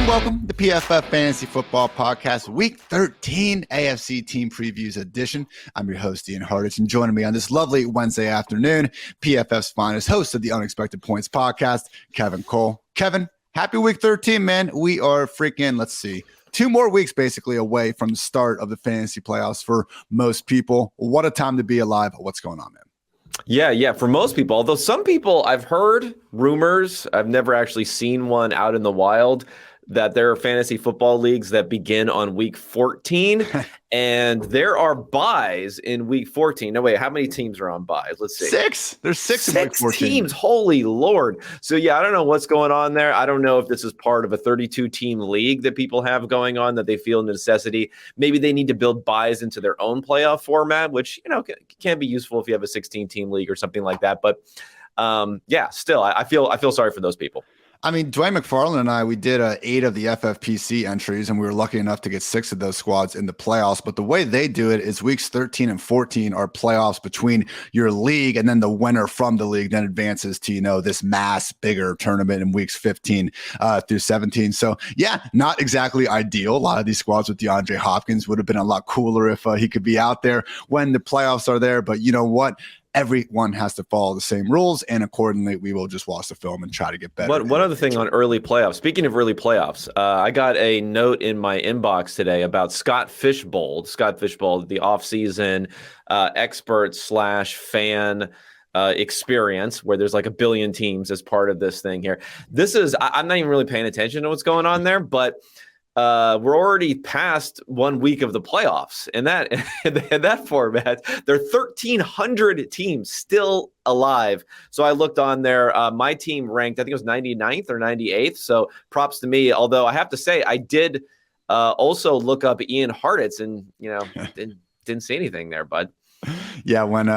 and welcome to PFF Fantasy Football Podcast, Week 13 AFC Team Previews Edition. I'm your host, Ian Hartitz, and joining me on this lovely Wednesday afternoon, PFF's finest host of the Unexpected Points Podcast, Kevin Cole. Kevin, happy Week 13, man. We are freaking, 2 more weeks basically away from the start of the fantasy playoffs for most people. What a time to be alive. What's going on, man? Yeah. For most people, although some people, I've heard rumors, I've never actually seen one out in the wild, that there are fantasy football leagues that begin on week 14 and there are buys in week 14. No, wait, how many teams are on buys? Let's see. 6. There's 6 in week 14. Teams. Holy Lord. So yeah, I don't know what's going on there. I don't know if this is part of a 32 team league that people have going on that they feel necessity. Maybe they need to build buys into their own playoff format, which, can be useful if you have a 16 team league or something like that. But still, I feel sorry for those people. I mean, Dwayne McFarland and I, we did 8 of the FFPC entries, and we were lucky enough to get 6 of those squads in the playoffs. But the way they do it is weeks 13 and 14 are playoffs between your league, and then the winner from the league then advances to, this mass bigger tournament in weeks 15 through 17. So, yeah, not exactly ideal. A lot of these squads with DeAndre Hopkins would have been a lot cooler if he could be out there when the playoffs are there. But you know what? Everyone has to follow the same rules, and accordingly, we will just watch the film and try to get better. One other thing on early playoffs. Speaking of early playoffs, I got a note in my inbox today about Scott Fishbold, the offseason expert/fan experience, where there's like 1 billion teams as part of this thing here. I'm not even really paying attention to what's going on there, but we're already past 1 week of the playoffs in that format. There are 1,300 teams still alive. So I looked on there. My team ranked, I think it was 99th or 98th. So props to me. Although I have to say, I did also look up Ian Hartitz, and didn't see anything there, bud. Yeah, when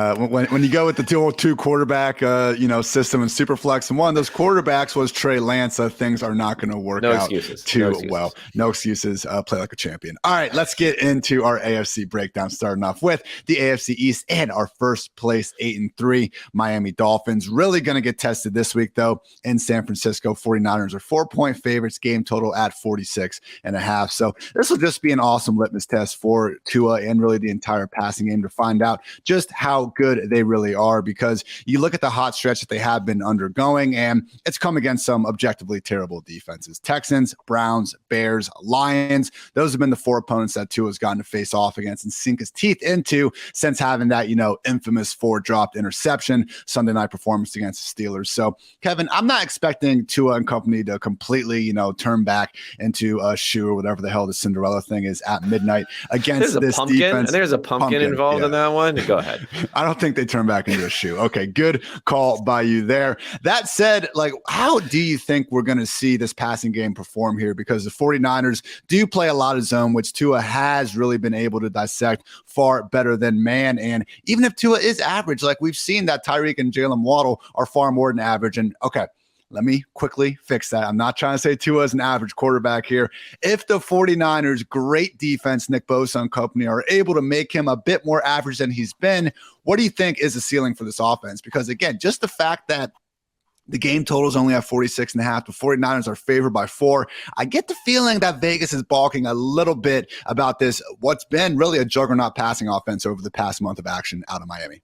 you go with the 2 quarterback system in Superflex, and one of those quarterbacks was Trey Lance, things are not going to work out too well. No excuses. Play like a champion. All right, let's get into our AFC breakdown, starting off with the AFC East and our first place 8-3 Miami Dolphins. Really going to get tested this week, though, in San Francisco. 49ers are 4-point favorites, game total at 46.5. So this will just be an awesome litmus test for Tua and really the entire passing game to find out just how good they really are, because you look at the hot stretch that they have been undergoing, and it's come against some objectively terrible defenses. Texans, Browns, Bears, Lions. Those have been the 4 opponents that Tua's gotten to face off against and sink his teeth into since having that, infamous 4 dropped interception Sunday night performance against the Steelers. So, Kevin, I'm not expecting Tua and company to completely, turn back into a shoe or whatever the hell the Cinderella thing is at midnight against this defense. There's a pumpkin involved in that one. Go ahead. I don't think they turn back into a shoe. Okay, good call by you there. That said, how do you think we're going to see this passing game perform here? Because the 49ers do play a lot of zone, which Tua has really been able to dissect far better than man. And even if Tua is average, we've seen that Tyreek and Jalen Waddle are far more than average. And okay, let me quickly fix that. I'm not trying to say Tua is an average quarterback here. If the 49ers' great defense, Nick Bosa and company, are able to make him a bit more average than he's been, what do you think is the ceiling for this offense? Because, again, just the fact that the game total is only at 46.5. The 49ers are favored by 4. I get the feeling that Vegas is balking a little bit about this, what's been really a juggernaut passing offense over the past month of action out of Miami.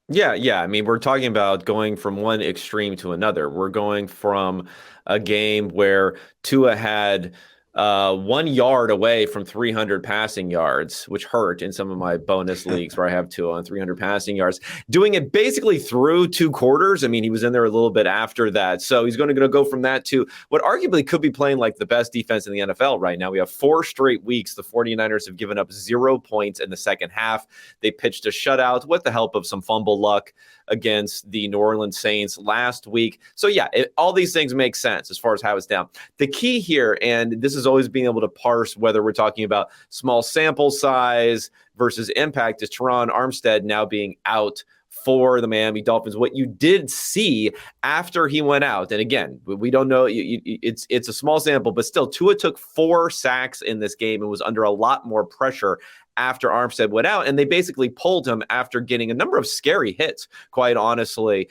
Yeah. I mean, we're talking about going from one extreme to another. We're going from a game where Tua had 1 yard away from 300 passing yards, which hurt in some of my bonus leagues where I have Tua on 300 passing yards, doing it basically through 2 quarters. I mean, he was in there a little bit after that. So he's going to go from that to what arguably could be playing like the best defense in the NFL right now. We have 4 straight weeks. The 49ers have given up 0 points in the second half. They pitched a shutout with the help of some fumble luck against the New Orleans Saints last week. So yeah, all these things make sense as far as how it's down. The key here, and this is always being able to parse whether we're talking about small sample size versus impact, is Teron Armstead now being out for the Miami Dolphins. What you did see after he went out, and again, we don't know, it's a small sample, but still, Tua took 4 sacks in this game and was under a lot more pressure after Armstead went out, and they basically pulled him after getting a number of scary hits, quite honestly,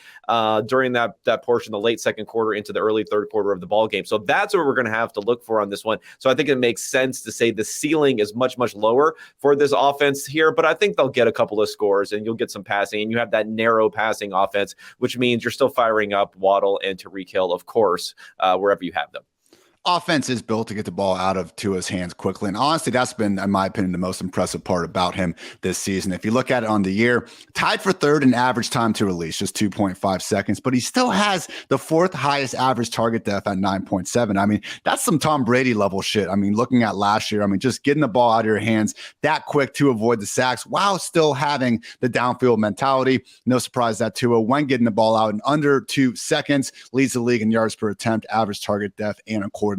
during that portion, the late second quarter into the early third quarter of the ball game. So that's what we're going to have to look for on this one. So I think it makes sense to say the ceiling is much, much lower for this offense here, but I think they'll get a couple of scores and you'll get some passing, and you have that narrow passing offense, which means you're still firing up Waddle and Tyreek Hill, of course, wherever you have them. Offense is built to get the ball out of Tua's hands quickly. And honestly, that's been, in my opinion, the most impressive part about him this season. If you look at it on the year, tied for third in average time to release, just 2.5 seconds, but he still has the fourth highest average target depth at 9.7. I mean, that's some Tom Brady level shit. I mean, looking at last year, I mean, just getting the ball out of your hands that quick to avoid the sacks while still having the downfield mentality. No surprise that Tua, when getting the ball out in under 2 seconds, leads the league in yards per attempt, average target depth, and accordingly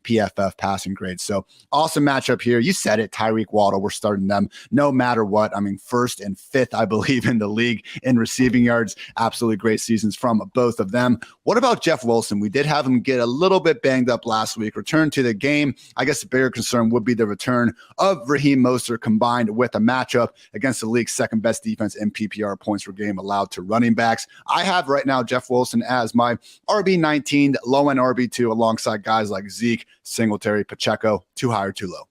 PFF passing grade. So awesome matchup here. You said it, Tyreek, Waddle, we're starting them no matter what. I mean, first and fifth, I believe, in the league in receiving yards. Absolutely great seasons from both of them. What about Jeff Wilson? We did have him get a little bit banged up last week, return to the game. I guess the bigger concern would be the return of Raheem Mostert combined with a matchup against the league's second best defense in PPR points per game allowed to running backs. I have right now Jeff Wilson as my RB19, low-end RB2 alongside guys like Zeke, Singletary, Pacheco. Too high or too low?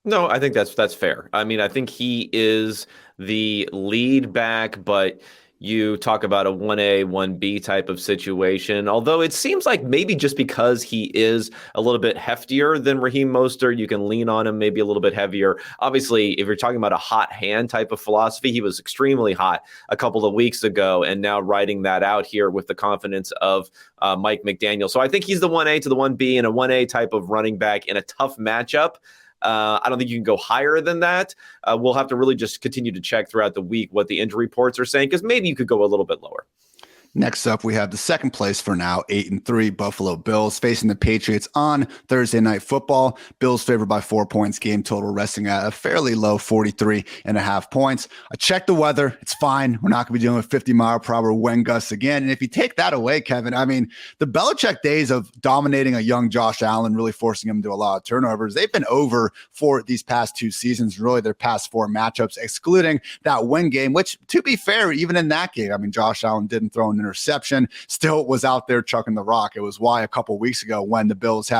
No, I think that's fair. I mean, I think he is the lead back, but you talk about a 1A, 1B type of situation. Although it seems like maybe just because he is a little bit heftier than Raheem Mostert, you can lean on him maybe a little bit heavier. Obviously, if you're talking about a hot hand type of philosophy, he was extremely hot a couple of weeks ago, and now riding that out here with the confidence of Mike McDaniel. So I think he's the 1A to the 1B and a 1A type of running back in a tough matchup. I don't think you can go higher than that. We'll have to really just continue to check throughout the week what the injury reports are saying, because maybe you could go a little bit lower. Next up, we have the second place for now, 8-3 Buffalo Bills facing the Patriots on Thursday Night Football. Bills favored by 4 points, game total resting at a fairly low 43.5 points. I checked the weather. It's fine. We're not going to be dealing with 50-mile-per-hour wind gusts again. And if you take that away, Kevin, I mean, the Belichick days of dominating a young Josh Allen, really forcing him to do a lot of turnovers, they've been over for these past 2 seasons, really their past 4 matchups, excluding that win game, which, to be fair, even in that game, I mean, Josh Allen didn't throw an interception, still was out there chucking the rock. It was why a couple weeks ago when the Bills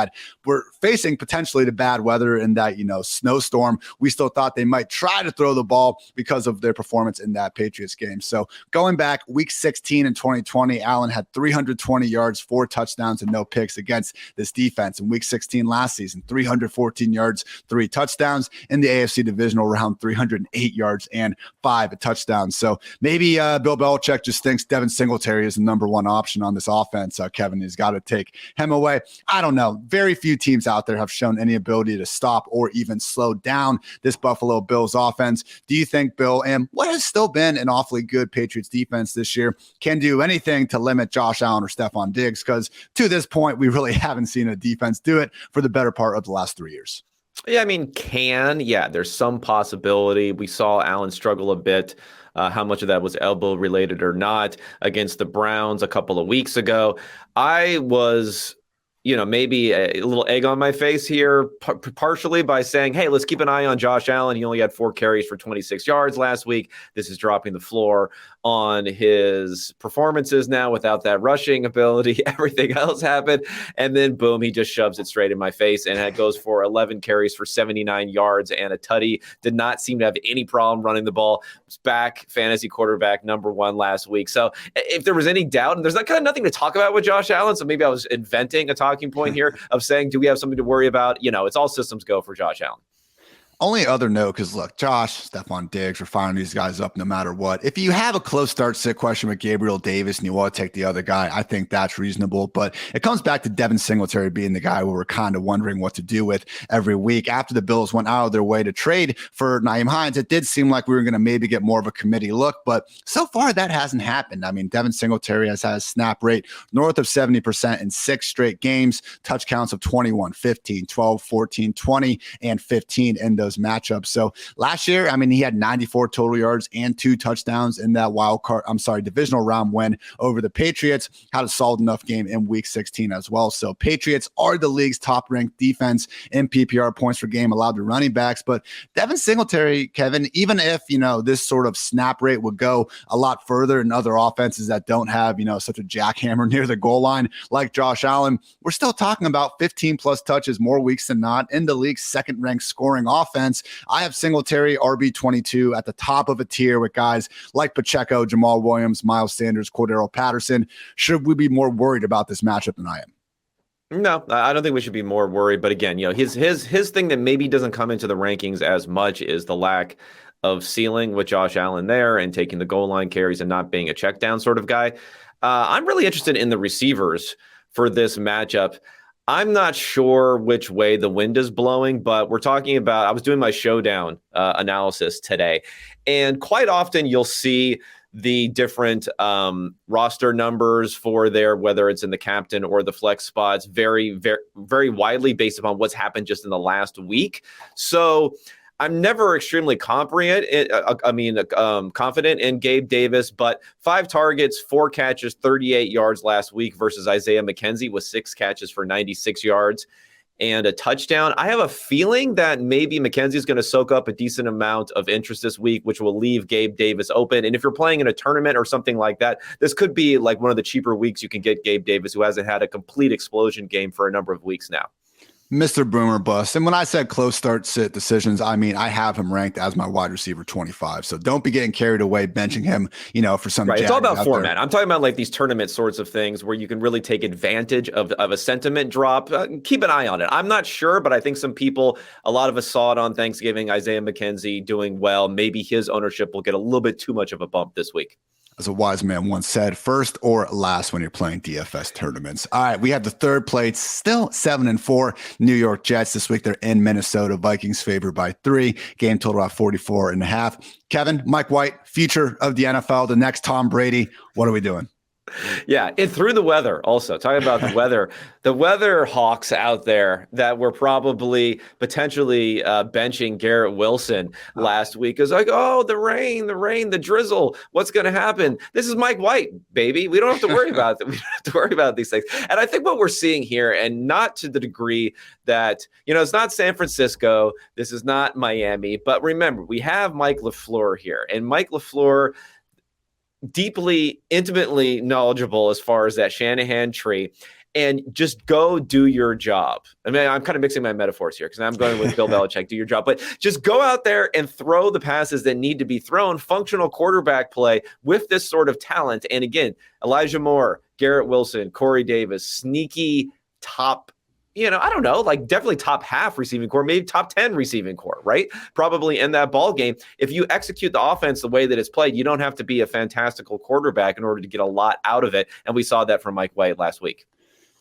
were facing potentially the bad weather in that, snowstorm, we still thought they might try to throw the ball because of their performance in that Patriots game. So going back week 16 in 2020, Allen had 320 yards, 4 touchdowns, and no picks against this defense. In week 16 last season, 314 yards, 3 touchdowns. In the AFC divisional round, 308 yards and 5 touchdowns. So maybe Bill Belichick just thinks Devin Singletary is the number one option on this offense. Kevin has got to take him away. I don't know. Very few teams out there have shown any ability to stop or even slow down this Buffalo Bills offense. Do you think Bill and what has still been an awfully good Patriots defense this year can do anything to limit Josh Allen or Stephon Diggs? Because to this point, we really haven't seen a defense do it for the better part of the last 3 years. Yeah, I mean, there's some possibility. We saw Allen struggle a bit. How much of that was elbow related or not against the Browns a couple of weeks ago. I was, maybe a little egg on my face here, partially by saying, hey, let's keep an eye on Josh Allen. He only had 4 carries for 26 yards last week. This is dropping the floor on his performances now without that rushing ability. Everything else happened. And then, boom, he just shoves it straight in my face. And it goes for 11 carries for 79 yards and a tutty. Did not seem to have any problem running the ball. Was back fantasy quarterback number 1 last week. So if there was any doubt, and there's kind of nothing to talk about with Josh Allen, so maybe I was inventing a talking point here of saying, do we have something to worry about? It's all systems go for Josh Allen. Only other note, because look, Josh, Stephon Diggs, we're firing these guys up no matter what. If you have a close start-sit question with Gabriel Davis and you want to take the other guy, I think that's reasonable. But it comes back to Devin Singletary being the guy where we're kind of wondering what to do with every week. After the Bills went out of their way to trade for Nyheim Hines, it did seem like we were going to maybe get more of a committee look. But so far, that hasn't happened. I mean, Devin Singletary has had a snap rate north of 70% in 6 straight games, touch counts of 21, 15, 12, 14, 20, and 15 in those those matchups. So last year, I mean, he had 94 total yards and 2 touchdowns in that divisional round win over the Patriots. Had a solid enough game in week 16 as well. So Patriots are the league's top ranked defense in PPR points per game allowed to running backs. But Devin Singletary, Kevin, even if, this sort of snap rate would go a lot further in other offenses that don't have, such a jackhammer near the goal line like Josh Allen, we're still talking about 15 plus touches more weeks than not in the league's second ranked scoring offense. I have Singletary RB22 at the top of a tier with guys like Pacheco, Jamal Williams, Miles Sanders, Cordero Patterson. Should we be more worried about this matchup than I am? No, I don't think we should be more worried. But again, his thing that maybe doesn't come into the rankings as much is the lack of ceiling with Josh Allen there and taking the goal line carries and not being a check down sort of guy. I'm really interested in the receivers for this matchup. I'm not sure which way the wind is blowing, but we're talking about, I was doing my showdown analysis today, and quite often you'll see the different roster numbers for whether it's in the captain or the flex spots, very, very, very widely based upon what's happened just in the last week. So I'm never extremely confident in Gabe Davis, but 5 targets, 4 catches, 38 yards last week versus Isaiah McKenzie with 6 catches for 96 yards and a touchdown. I have a feeling that maybe McKenzie is going to soak up a decent amount of interest this week, which will leave Gabe Davis open. And if you're playing in a tournament or something like that, this could be like one of the cheaper weeks you can get Gabe Davis, who hasn't had a complete explosion game for a number of weeks now. Mr. Boomer Bust. And when I said close start sit decisions, I mean, I have him ranked as my wide receiver 25. So don't be getting carried away benching him, for some. Right. It's all about format. There. I'm talking about like these tournament sorts of things where you can really take advantage of a sentiment drop. Keep an eye on it. I'm not sure, but I think a lot of us saw it on Thanksgiving. Isaiah McKenzie doing well. Maybe his ownership will get a little bit too much of a bump this week. As a wise man once said, first or last when you're playing DFS tournaments. All right, we have the third place, still 7-4 New York Jets this week. They're in Minnesota. Vikings favored by 3. Game total at 44.5. Kevin, Mike White, future of the NFL, the next Tom Brady. What are we doing? Yeah, it threw the weather also. Talking about the weather hawks out there that were probably potentially benching Garrett Wilson last week. It's like, oh, the rain, the drizzle. What's going to happen? This is Mike White, baby. We don't have to worry about it. We don't have to worry about these things. And I think what we're seeing here, and not to the degree that, it's not San Francisco. This is not Miami. But remember, we have Mike LaFleur here. And Mike LaFleur, deeply, intimately knowledgeable as far as that Shanahan tree, and just go do your job. I mean, I'm kind of mixing my metaphors here because I'm going with Bill Belichick, do your job, but just go out there and throw the passes that need to be thrown, functional quarterback play with this sort of talent. And again, Elijah Moore, Garrett Wilson, Corey Davis, sneaky top, I don't know, like definitely top half receiving core, maybe top 10 receiving core, right? Probably in that ball game. If you execute the offense the way that it's played, you don't have to be a fantastical quarterback in order to get a lot out of it. And we saw that from Mike White last week.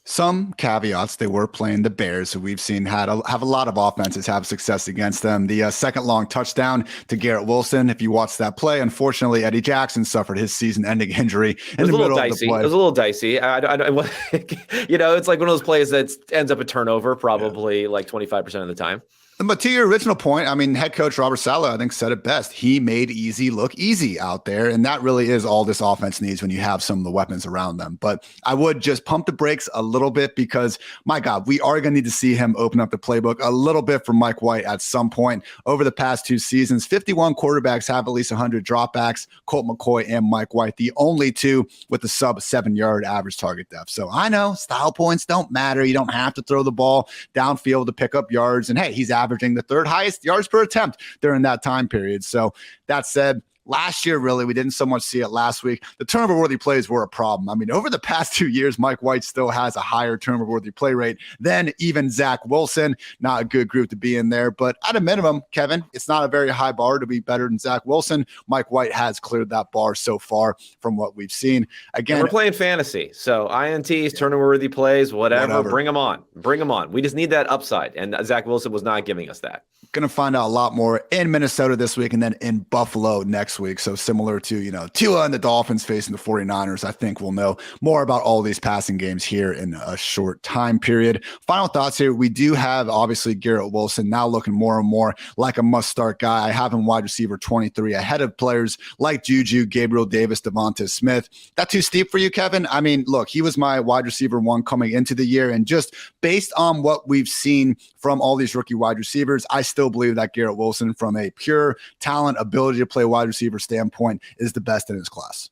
Some caveats. They were playing the Bears, who we've seen have a lot of offenses have success against them. The second long touchdown to Garrett Wilson, if you watch that play, unfortunately, Eddie Jackson suffered his season-ending injury in the middle of the play. It was a little dicey. It's like one of those plays that ends up a turnover probably like 25% of the time. But to your original point, I mean, head coach Robert Saleh, I think, said it best. He made easy look easy out there. And that really is all this offense needs when you have some of the weapons around them. But I would just pump the brakes a little bit because, my God, we are going to need to see him open up the playbook a little bit for Mike White at some point. Over the past 2 seasons, 51 quarterbacks have at least 100 dropbacks, Colt McCoy and Mike White, the only 2 with the sub 7-yard average target depth. So I know style points don't matter. You don't have to throw the ball downfield to pick up yards. And hey, he's averaging the 3rd highest yards per attempt during that time period. So that said, last year, really, we didn't so much see it last week. The turnover-worthy plays were a problem. I mean, over the past 2 years, Mike White still has a higher turnover-worthy play rate than even Zach Wilson. Not a good group to be in there. But at a minimum, Kevin, it's not a very high bar to be better than Zach Wilson. Mike White has cleared that bar so far from what we've seen. Again, and we're playing fantasy. So INTs, turnover-worthy plays, whatever. Bring them on. Bring them on. We just need that upside. And Zach Wilson was not giving us that. Going to find out a lot more in Minnesota this week and then in Buffalo next next week. So similar to, Tua and the Dolphins facing the 49ers, I think we'll know more about all these passing games here in a short time period. Final thoughts here. We do have, obviously, Garrett Wilson now looking more and more like a must-start guy. I have him wide receiver 23 ahead of players like Juju, Gabriel Davis, Devonta Smith. That too steep for you, Kevin? I mean, look, he was my wide receiver 1 coming into the year, and just based on what we've seen from all these rookie wide receivers, I still believe that Garrett Wilson, from a pure talent, ability to play wide receiver standpoint, is the best in his class.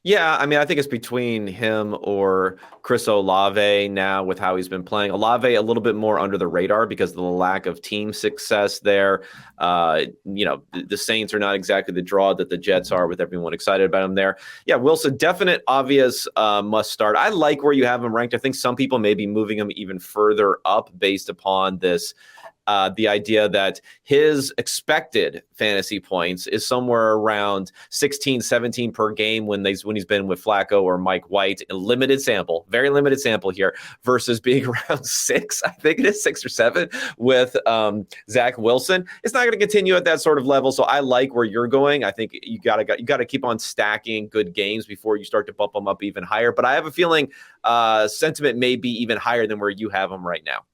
Yeah, I mean, I think it's between him or Chris Olave now with how he's been playing. Olave a little bit more under the radar because of the lack of team success there. The Saints are not exactly the draw that the Jets are, with everyone excited about him there. Yeah, Wilson, definite, obvious must start. I like where you have him ranked. I think some people may be moving him even further up based upon this. The idea that his expected fantasy points is somewhere around 16, 17 per game when he's been with Flacco or Mike White. A limited sample, very limited sample here, versus being around 6, I think it is 6 or 7 with Zach Wilson. It's not going to continue at that sort of level. So I like where you're going. I think you got to keep on stacking good games before you start to bump them up even higher. But I have a feeling sentiment may be even higher than where you have them right now.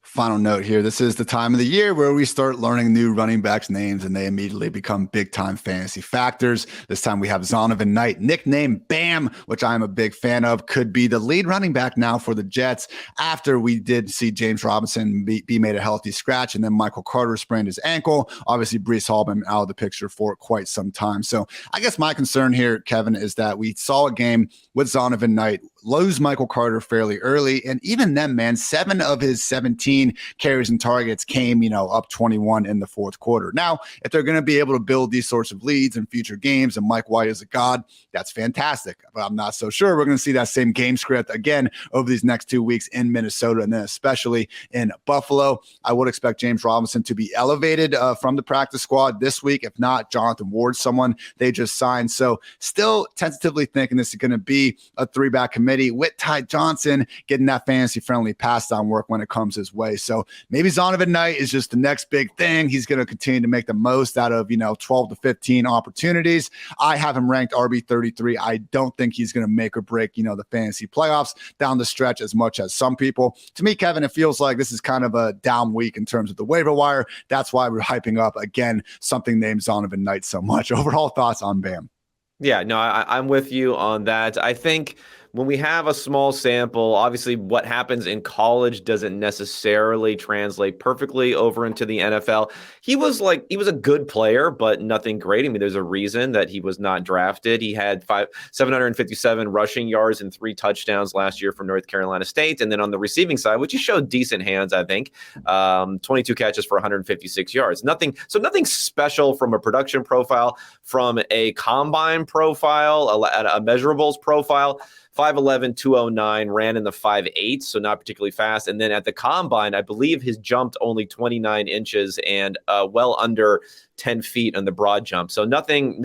Final note here. This is the time of the year where we start learning new running backs' names, and they immediately become big-time fantasy factors. This time we have Zonovan Knight, nicknamed Bam, which I'm a big fan of, could be the lead running back now for the Jets after we did see James Robinson be made a healthy scratch, and then Michael Carter sprained his ankle. Obviously, Breece Hall been out of the picture for quite some time. So I guess my concern here, Kevin, is that we saw a game with Zonovan Knight lose Michael Carter fairly early, and even then, man, 7 of his 17 carries and targets came, up 21 in the fourth quarter. Now, if they're going to be able to build these sorts of leads in future games, and Mike White is a god, that's fantastic. But I'm not so sure we're going to see that same game script again over these next 2 weeks in Minnesota, and then especially in Buffalo. I would expect James Robinson to be elevated from the practice squad this week. If not, Jonathan Ward, someone they just signed. So still tentatively thinking this is going to be a 3-back committee with Ty Johnson getting that fantasy-friendly pass-down work when it comes his way. So maybe Zonovan Knight is just the next big thing. He's going to continue to make the most out of, 12 to 15 opportunities. I have him ranked RB33. I don't think he's going to make or break, the fantasy playoffs down the stretch as much as some people. To me, Kevin, it feels like this is kind of a down week in terms of the waiver wire. That's why we're hyping up, again, something named Zonovan Knight so much. Overall thoughts on Bam? Yeah, no, I'm with you on that. I think when we have a small sample, obviously what happens in college doesn't necessarily translate perfectly over into the NFL. He was a good player, but nothing great. I mean, there's a reason that he was not drafted. He had 757 rushing yards and 3 touchdowns last year from North Carolina State. And then on the receiving side, which he showed decent hands, I think, 22 catches for 156 yards. Nothing special from a production profile, from a combine profile, a measurables profile. 5'11", 209, ran in the 5'8", so not particularly fast. And then at the combine, I believe his jumped only 29 inches and well under 10 feet on the broad jump. So nothing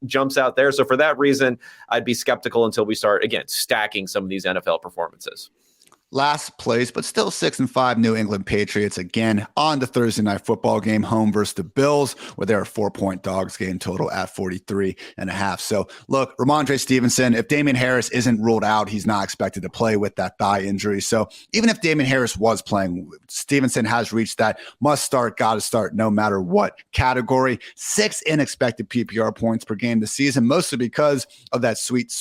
jumps out there. So for that reason, I'd be skeptical until we start, again, stacking some of these NFL performances. Last place, but still 6-5 New England Patriots again on the Thursday night football game, home versus the Bills, where they're a 4-point dogs, game total at 43.5. So look, Ramondre Stevenson, if Damian Harris isn't ruled out, he's not expected to play with that thigh injury. So even if Damian Harris was playing, Stevenson has reached that must start, got to start no matter what category. 6 unexpected PPR points per game this season, mostly because of that sweet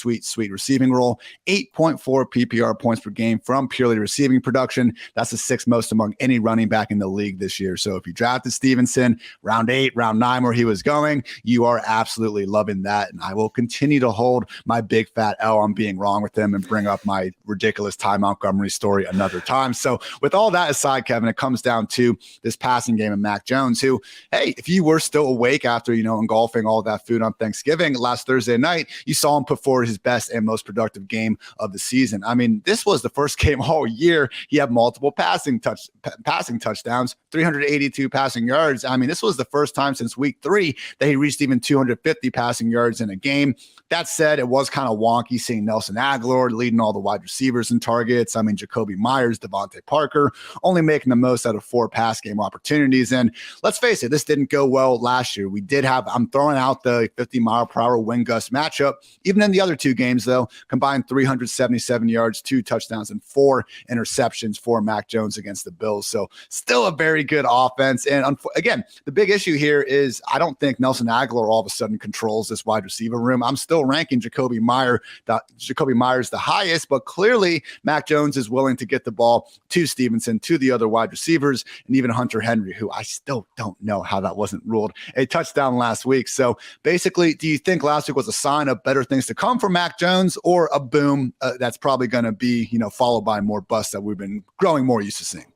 receiving role. 8.4 PPR points per game from purely receiving production. That's the 6th most among any running back in the league this year. So if you drafted Stevenson round 8, round 9, where he was going, you are absolutely loving that. And I will continue to hold my big fat L on being wrong with him and bring up my ridiculous Ty Montgomery story another time. So with all that aside, Kevin, it comes down to this passing game of Mac Jones, who, hey, if you were still awake after, engulfing all that food on Thanksgiving last Thursday night, you saw him put forward his best and most productive game of the season. I mean, this was the first game all year. He had multiple passing touchdowns, 382 passing yards. I mean, this was the first time since week 3 that he reached even 250 passing yards in a game. That said, it was kind of wonky seeing Nelson Agholor leading all the wide receivers in targets. I mean, Jacoby Myers, Devontae Parker, only making the most out of 4 pass game opportunities. And let's face it, this didn't go well last year. We did have, I'm throwing out the 50-mile-per-hour wind gust matchup. Even in the other 2 games, though, combined 377 yards, 2 touchdowns, and 4 interceptions for Mac Jones against the Bills. So still a very good offense. And again, the big issue here is I don't think Nelson Agholor all of a sudden controls this wide receiver room. I'm still ranking Jacoby Myers the highest, but clearly Mac Jones is willing to get the ball to Stevenson, to the other wide receivers, and even Hunter Henry, who I still don't know how that wasn't ruled a touchdown last week. So basically, do you think last week was a sign of better things to come for Mac Jones, or a boom that's probably going to be, followed by more busts that we've been growing more used to seeing?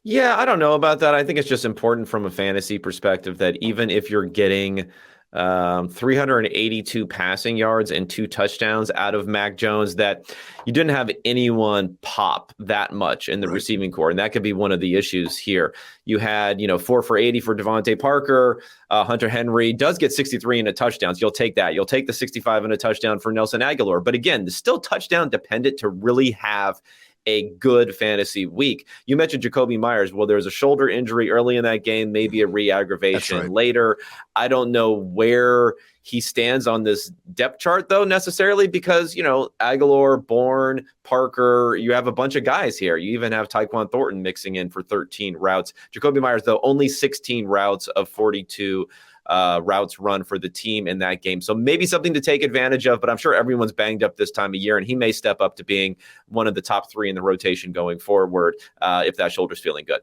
Yeah, I don't know about that. I think it's just important from a fantasy perspective that even if you're getting 382 passing yards and 2 touchdowns out of Mac Jones, that you didn't have anyone pop that much in the receiving core. And that could be one of the issues here. You had, 4 for 80 for Devontae Parker. Hunter Henry does get 63 in a touchdown. So you'll take that. You'll take the 65 in a touchdown for Nelson Agholor. But again, it's still touchdown dependent to really have a good fantasy week. You mentioned Jacoby Myers. Well, there was a shoulder injury early in that game, maybe a re-aggravation later. I don't know where he stands on this depth chart, though, necessarily, because, Agholor, Bourne, Parker, you have a bunch of guys here. You even have Tyquan Thornton mixing in for 13 routes. Jacoby Myers, though, only 16 routes of 42 routes run for the team in that game. So maybe something to take advantage of, but I'm sure everyone's banged up this time of year, and he may step up to being one of the top 3 in the rotation going forward if that shoulder's feeling good.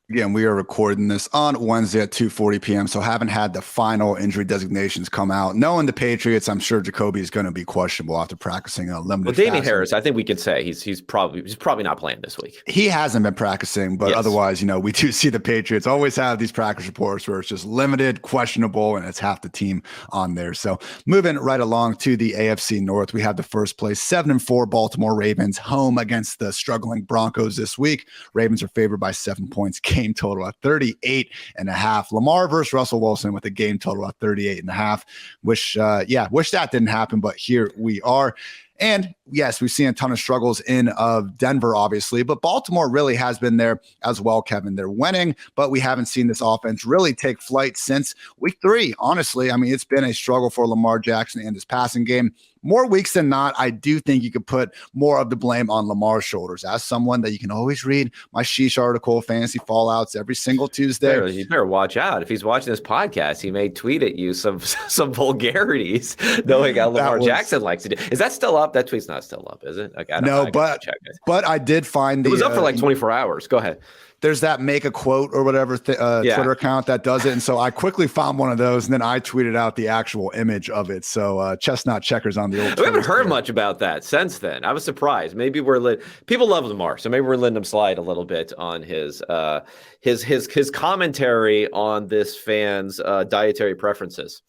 Again, we are recording this on Wednesday at 2:40 p.m., so haven't had the final injury designations come out. Knowing the Patriots, I'm sure Jacoby is going to be questionable after practicing a limited. Well, Damien Harris, I think we can say he's probably not playing this week. He hasn't been practicing, but otherwise, we do see the Patriots always have these practice reports where it's just limited, questionable, and it's half the team on there. So moving right along to the AFC North, we have the first place 7-4 Baltimore Ravens home against the struggling Broncos this week. Ravens are favored by 7 points. Game total at 38.5. Lamar versus Russell Wilson with a game total at 38.5. Wish that didn't happen, but here we are. And yes, we've seen a ton of struggles in Denver, obviously, but Baltimore really has been there as well, Kevin. They're winning, but we haven't seen this offense really take flight since week 3. Honestly, I mean, it's been a struggle for Lamar Jackson and his passing game. More weeks than not, I do think you could put more of the blame on Lamar's shoulders. As someone that you can always read my Sheesh article, Fantasy Fallouts, every single Tuesday. You better watch out. If he's watching this podcast, he may tweet at you some vulgarities, knowing how Lamar Jackson likes to do. Is that still up? That tweet's not still up, is it? Okay, but I did find it was up for like 24 hours. Go ahead. There's that Make a Quote or whatever Twitter account that does it. And so I quickly found one of those, and then I tweeted out the actual image of it. So chestnut checkers on the old We haven't heard much about that since then. I was surprised. Maybe people love Lamar, so maybe we're letting him slide a little bit on his commentary on this fan's dietary preferences.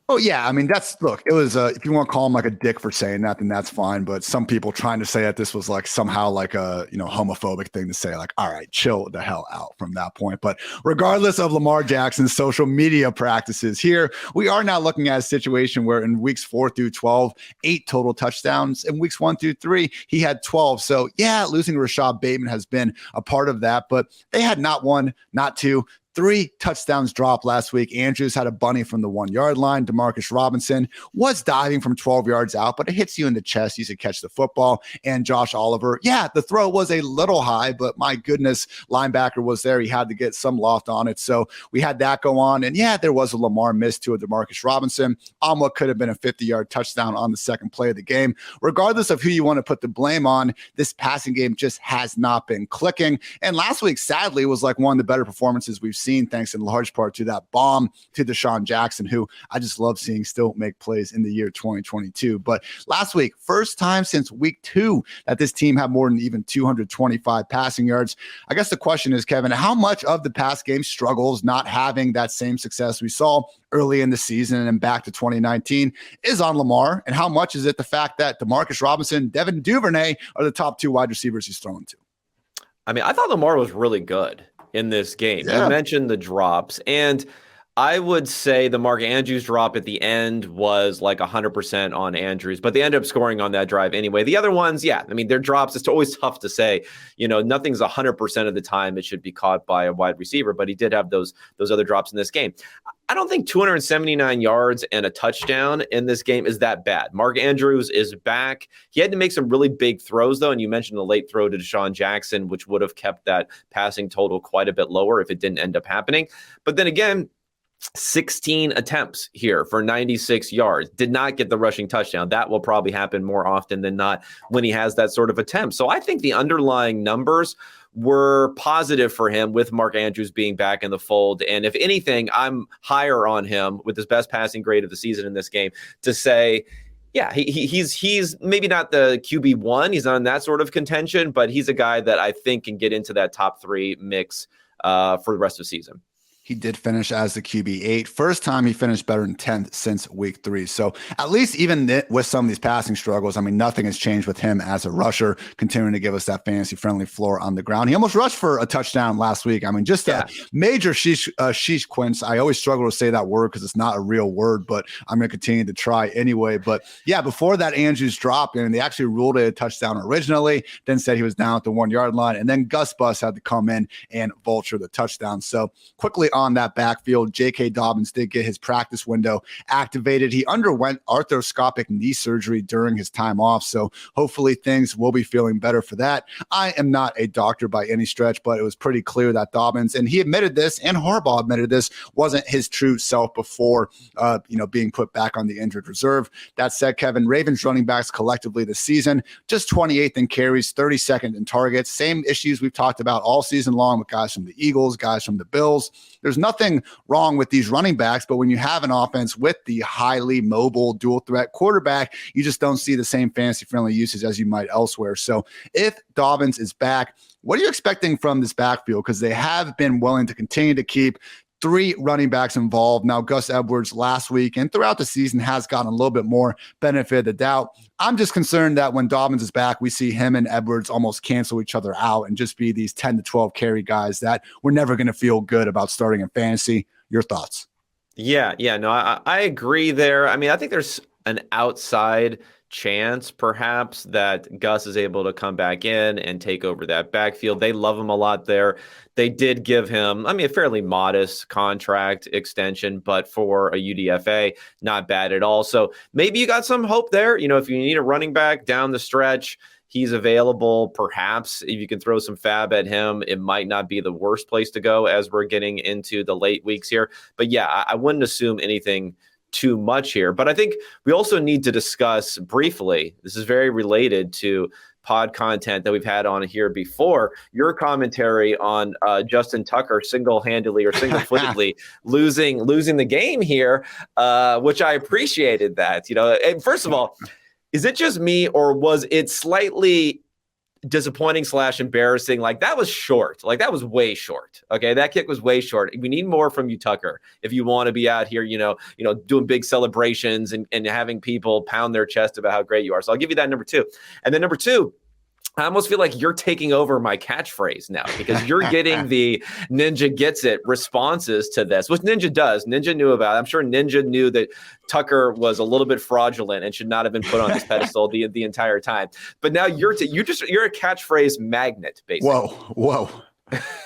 Oh, yeah. I mean, it was, if you want to call him like a dick for saying that, then that's fine. But some people trying to say that this was like somehow like a, homophobic thing to say, like, all right, chill the hell out from that point. But regardless of Lamar Jackson's social media practices here, we are now looking at a situation where in weeks 4 through 12, 8 total touchdowns. In weeks 1 through 3, he had 12. So yeah, losing Rashad Bateman has been a part of that, but they had not 1, not 2, 3 touchdowns dropped last week. Andrews had a bunny from the 1-yard line. Demarcus Robinson was diving from 12 yards out, but it hits you in the chest. You should catch the football. And Josh Oliver, the throw was a little high, but my goodness, linebacker was there. He had to get some loft on it. So we had that go on. And there was a Lamar miss to a Demarcus Robinson on what could have been a 50-yard touchdown on the second play of the game. Regardless of who you want to put the blame on, this passing game just has not been clicking. And last week, sadly, was like one of the better performances we've seen seen, thanks in large part to that bomb to Deshaun Jackson, who I just love seeing still make plays in the year 2022. But last week, first time since week 2 that this team had more than even 225 passing yards. I guess the question is, Kevin, how much of the pass game struggles not having that same success we saw early in the season and back to 2019 is on Lamar, and how much is it the fact that Demarcus Robinson, Devin Duvernay are the top 2 wide receivers he's throwing to? I mean, I thought Lamar was really good in this game. Yeah. You mentioned the drops, and I would say the Mark Andrews drop at the end was like 100% on Andrews, but they ended up scoring on that drive anyway. The other ones, yeah, I mean, they're drops. It's always tough to say, nothing's 100% of the time it should be caught by a wide receiver, but he did have those other drops in this game. I don't think 279 yards and a touchdown in this game is that bad. Mark Andrews is back. He had to make some really big throws, though, and you mentioned the late throw to Deshaun Jackson, which would have kept that passing total quite a bit lower if it didn't end up happening. But then again, 16 attempts here for 96 yards. Did not get the rushing touchdown. That will probably happen more often than not when he has that sort of attempt. So I think the underlying numbers were positive for him with Mark Andrews being back in the fold. And if anything, I'm higher on him with his best passing grade of the season in this game to say, yeah, he's maybe not the QB1. He's not in that sort of contention, but he's a guy that I think can get into that top 3 mix for the rest of the season. He did finish as the QB8. First time he finished better than 10th since week 3. So at least even with some of these passing struggles, I mean, nothing has changed with him as a rusher, continuing to give us that fantasy-friendly floor on the ground. He almost rushed for a touchdown last week. I mean, just a major sheesh quince. I always struggle to say that word because it's not a real word, but I'm going to continue to try anyway. But yeah, before that Andrews drop, and they actually ruled it a touchdown originally, then said he was down at the 1-yard line, and then Gus Bus had to come in and vulture the touchdown. So quickly on that backfield, J.K. Dobbins did get his practice window activated. He underwent arthroscopic knee surgery during his time off, so hopefully things will be feeling better for that. I am not a doctor by any stretch, but it was pretty clear that Dobbins, and he admitted this, and Harbaugh admitted this, wasn't his true self before being put back on the injured reserve. That said, Kevin, Ravens running backs collectively this season, just 28th in carries, 32nd in targets. Same issues we've talked about all season long with guys from the Eagles, guys from the Bills. There's nothing wrong with these running backs, but when you have an offense with the highly mobile dual threat quarterback, you just don't see the same fantasy friendly usage as you might elsewhere. So if Dobbins is back, what are you expecting from this backfield? Because they have been willing to continue to keep 3 running backs involved. Now, Gus Edwards last week and throughout the season has gotten a little bit more benefit of the doubt. I'm just concerned that when Dobbins is back, we see him and Edwards almost cancel each other out and just be these 10 to 12 carry guys that we're never going to feel good about starting in fantasy. Your thoughts? Yeah, no, I agree there. I mean, I think there's an outside chance perhaps that Gus is able to come back in and take over that backfield. They love him a lot there. They did give him, a fairly modest contract extension, but for a UDFA, not bad at all. So maybe you got some hope there. If you need a running back down the stretch, he's available. Perhaps if you can throw some fab at him, it might not be the worst place to go as we're getting into the late weeks here. But yeah, I wouldn't assume anything too much here. But I think we also need to discuss briefly, this is very related to pod content that we've had on here before, your commentary on Justin Tucker single-handedly or single-footedly losing the game here, which I appreciated that. And first of all, is it just me or was it slightly disappointing / embarrassing? Like that was short. Like that was way short. Okay. That kick was way short. We need more from you, Tucker, if you want to be out here, doing big celebrations and having people pound their chest about how great you are. So I'll give you that number 2. And then number 2, I almost feel like you're taking over my catchphrase now because you're getting the Ninja gets it responses to this, which Ninja does. Ninja knew about it. I'm sure Ninja knew that Tucker was a little bit fraudulent and should not have been put on this pedestal the entire time. But now you're a catchphrase magnet, basically. Whoa.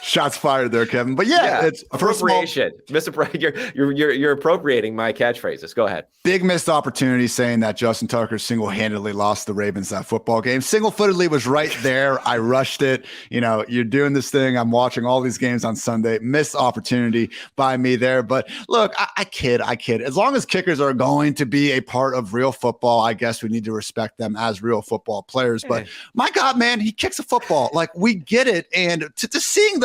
Shots fired there, Kevin. But yeah, it's appropriation. You're appropriating my catchphrases. Go ahead. Big missed opportunity saying that Justin Tucker single-handedly lost the Ravens that football game. Single-footedly was right there. I rushed it. You're doing this thing. I'm watching all these games on Sunday. Missed opportunity by me there. But look, I kid. As long as kickers are going to be a part of real football, I guess we need to respect them as real football players. But my God, man, he kicks a football. Like we get it. And to seeing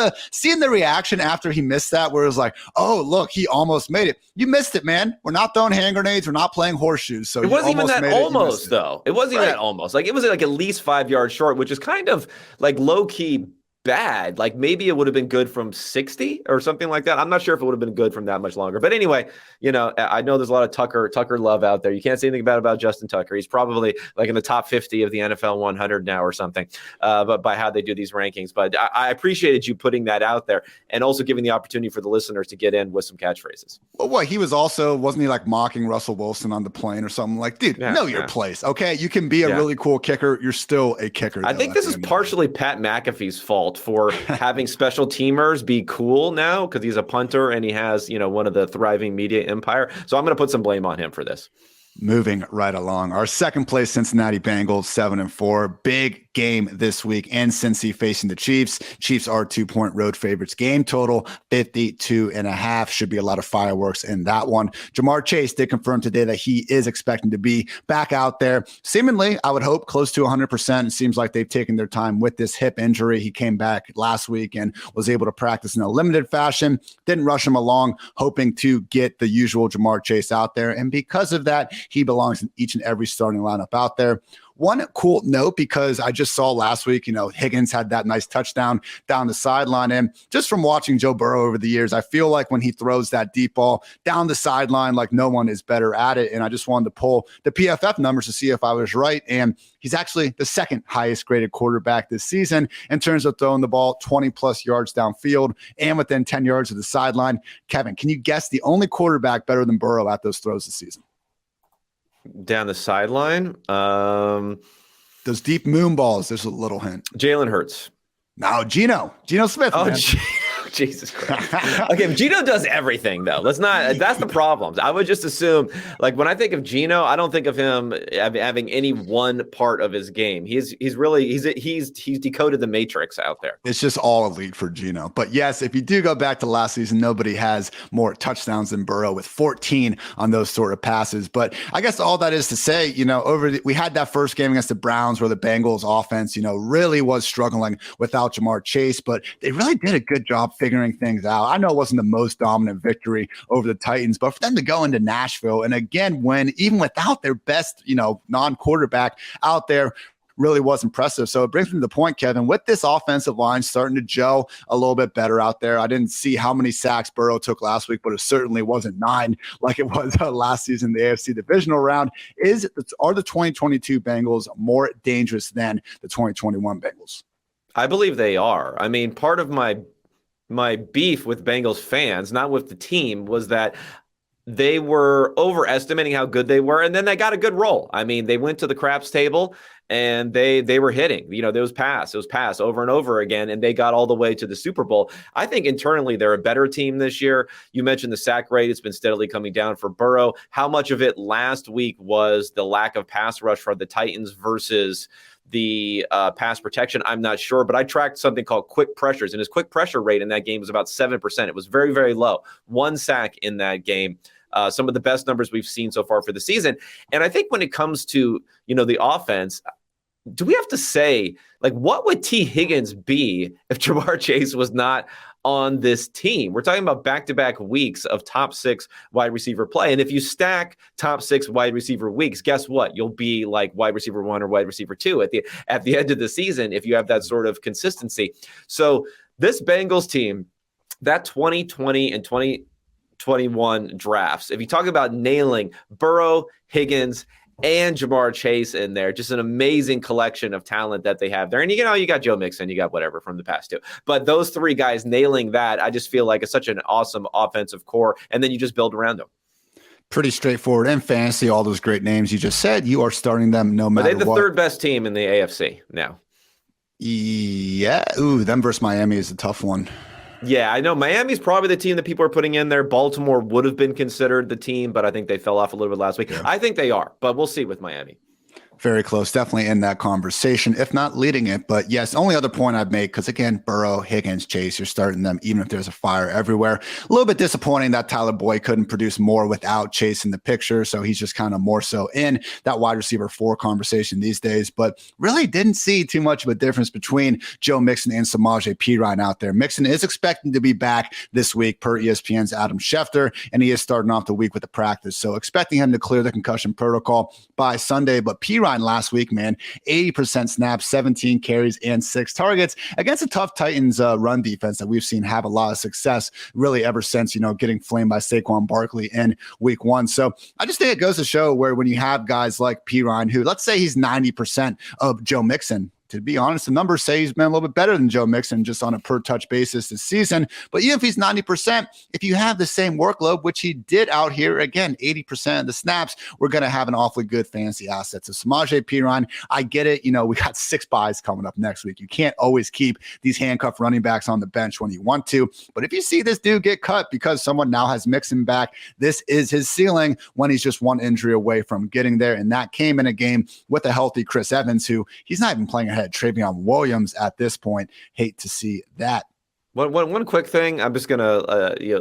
the reaction after he missed that, where it was like, oh, look, he almost made it. You missed it, man. We're not throwing hand grenades. We're not playing horseshoes. So it wasn't even that almost, though. It wasn't even that almost. Like, it was like at least 5 yards short, which is kind of like low key bad. Like, maybe it would have been good from 60 or something like that. I'm not sure if it would have been good from that much longer. But anyway, I know there's a lot of Tucker love out there. You can't say anything bad about Justin Tucker. He's probably like in the top 50 of the NFL 100 now or something, but by how they do these rankings. But I appreciated you putting that out there and also giving the opportunity for the listeners to get in with some catchphrases. Well, wasn't he like mocking Russell Wilson on the plane or something? Like, dude, know your place. Okay. You can be a really cool kicker. You're still a kicker. I think this is partially Pat McAfee's fault for having special teamers be cool now, because he's a punter and he has, one of the thriving media empire. So I'm going to put some blame on him for this. Moving right along, our second place Cincinnati Bengals 7-4, big game this week, and Cincy facing the Chiefs. Chiefs are 2-point road favorites. Game total 52.5. Should be a lot of fireworks in that one. Jamar Chase did confirm today that he is expecting to be back out there. Seemingly, I would hope close to 100%. It seems like they've taken their time with this hip injury. He came back last week and was able to practice in a limited fashion. Didn't rush him along, hoping to get the usual Jamar Chase out there. And because of that, he belongs in each and every starting lineup out there. One cool note, because I just saw last week, Higgins had that nice touchdown down the sideline. And just from watching Joe Burrow over the years, I feel like when he throws that deep ball down the sideline, like no one is better at it. And I just wanted to pull the PFF numbers to see if I was right. And he's actually the second highest graded quarterback this season in terms of throwing the ball 20 plus yards downfield and within 10 yards of the sideline. Kevin, can you guess the only quarterback better than Burrow at those throws this season? Down the sideline. Those deep moon balls. There's a little hint. Jalen Hurts. No, Geno Smith. Oh, Jesus Christ. Okay, Geno does everything, though. That's the problem. I would just assume, like, when I think of Geno, I don't think of him having any one part of his game. He's decoded the matrix out there. It's just all elite for Geno. But yes, if you do go back to last season, nobody has more touchdowns than Burrow with 14 on those sort of passes. But I guess all that is to say, we had that first game against the Browns where the Bengals offense, really was struggling without Jamar Chase, but they really did a good job figuring things out. I know it wasn't the most dominant victory over the Titans, but for them to go into Nashville and again win, even without their best, non-quarterback out there, really was impressive. So it brings me to the point, Kevin, with this offensive line starting to gel a little bit better out there. I didn't see how many sacks Burrow took last week, but it certainly wasn't 9 like it was last season, the AFC divisional round. Are the 2022 Bengals more dangerous than the 2021 Bengals? I believe they are. I mean, part of my beef with Bengals fans, not with the team, was that they were overestimating how good they were, and then they got a good roll. I mean, they went to the craps table and they were hitting. There was pass over and over again, and they got all the way to the Super Bowl. I think internally they're a better team this year. You mentioned the sack rate. It's been steadily coming down for Burrow. How much of it last week was the lack of pass rush for the Titans versus the pass protection? I'm not sure, but I tracked something called quick pressures, and his quick pressure rate in that game was about 7%. It was very, very low. 1 sack in that game. Some of the best numbers we've seen so far for the season. And I think when it comes to, the offense, do we have to say, like, what would T. Higgins be if Jamar Chase was not on this team? We're talking about back-to-back weeks of top 6 wide receiver play. And if you stack top 6 wide receiver weeks, guess what? You'll be like wide receiver 1 or wide receiver 2 at the end of the season if you have that sort of consistency. So this Bengals team, that 2020 and 2021 drafts, if you talk about nailing Burrow, Higgins, and Jamar Chase in there, just an amazing collection of talent that they have there. And you got Joe Mixon, you got whatever from the past too. But those 3 guys nailing that, I just feel like it's such an awesome offensive core. And then you just build around them. Pretty straightforward. And fantasy, all those great names you just said, you are starting them no matter what. Are they the third best team in the AFC now? Yeah. Ooh, them versus Miami is a tough one. Yeah, I know Miami's probably the team that people are putting in there. Baltimore would have been considered the team, but I think they fell off a little bit last week. Yeah. I think they are, but we'll see with Miami. Very close, definitely in that conversation, if not leading it. But yes, only other point I'd make, because again, Burrow, Higgins, Chase, you're starting them even if there's a fire everywhere. A little bit disappointing that Tyler Boyd couldn't produce more without Chase in the picture. So he's just kind of more so in that wide receiver 4 conversation these days. But really didn't see too much of a difference between Joe Mixon and Samaje Perine out there. Mixon is expecting to be back this week per ESPN's Adam Schefter, and he is starting off the week with a practice. So expecting him to clear the concussion protocol by Sunday. But Perine last week, man, 80% snaps, 17 carries, and 6 targets against a tough Titans run defense that we've seen have a lot of success really ever since, getting flamed by Saquon Barkley in week 1. So I just think it goes to show where when you have guys like Perine, who let's say he's 90% of Joe Mixon, to be honest, the numbers say he's been a little bit better than Joe Mixon just on a per touch basis this season. But even if he's 90%, if you have the same workload, which he did out here, again, 80% of the snaps, we're going to have an awfully good fantasy asset. So Samaje Perine, I get it. We got 6 buys coming up next week. You can't always keep these handcuffed running backs on the bench when you want to. But if you see this dude get cut because someone now has Mixon back, this is his ceiling when he's just one injury away from getting there. And that came in a game with a healthy Chris Evans, who he's not even playing ahead. Travion Williams at this point. Hate to see that. One quick thing. I'm just gonna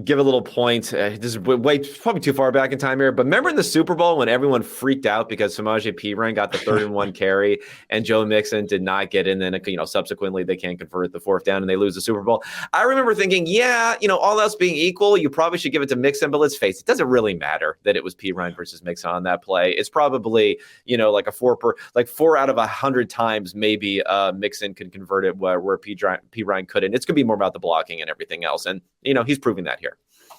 give a little point. This is probably too far back in time here, but remember in the Super Bowl when everyone freaked out because Samaje Perine got the 3rd and 1 carry and Joe Mixon did not get in, then subsequently they can't convert the 4th down and they lose the Super Bowl. I remember thinking, all else being equal, you probably should give it to Mixon, but let's face it, doesn't really matter that it was Perine versus Mixon on that play. It's probably like 4 out of 100 times maybe Mixon can convert it where Perine couldn't. It's gonna be more about the blocking and everything else, and he's proving that here.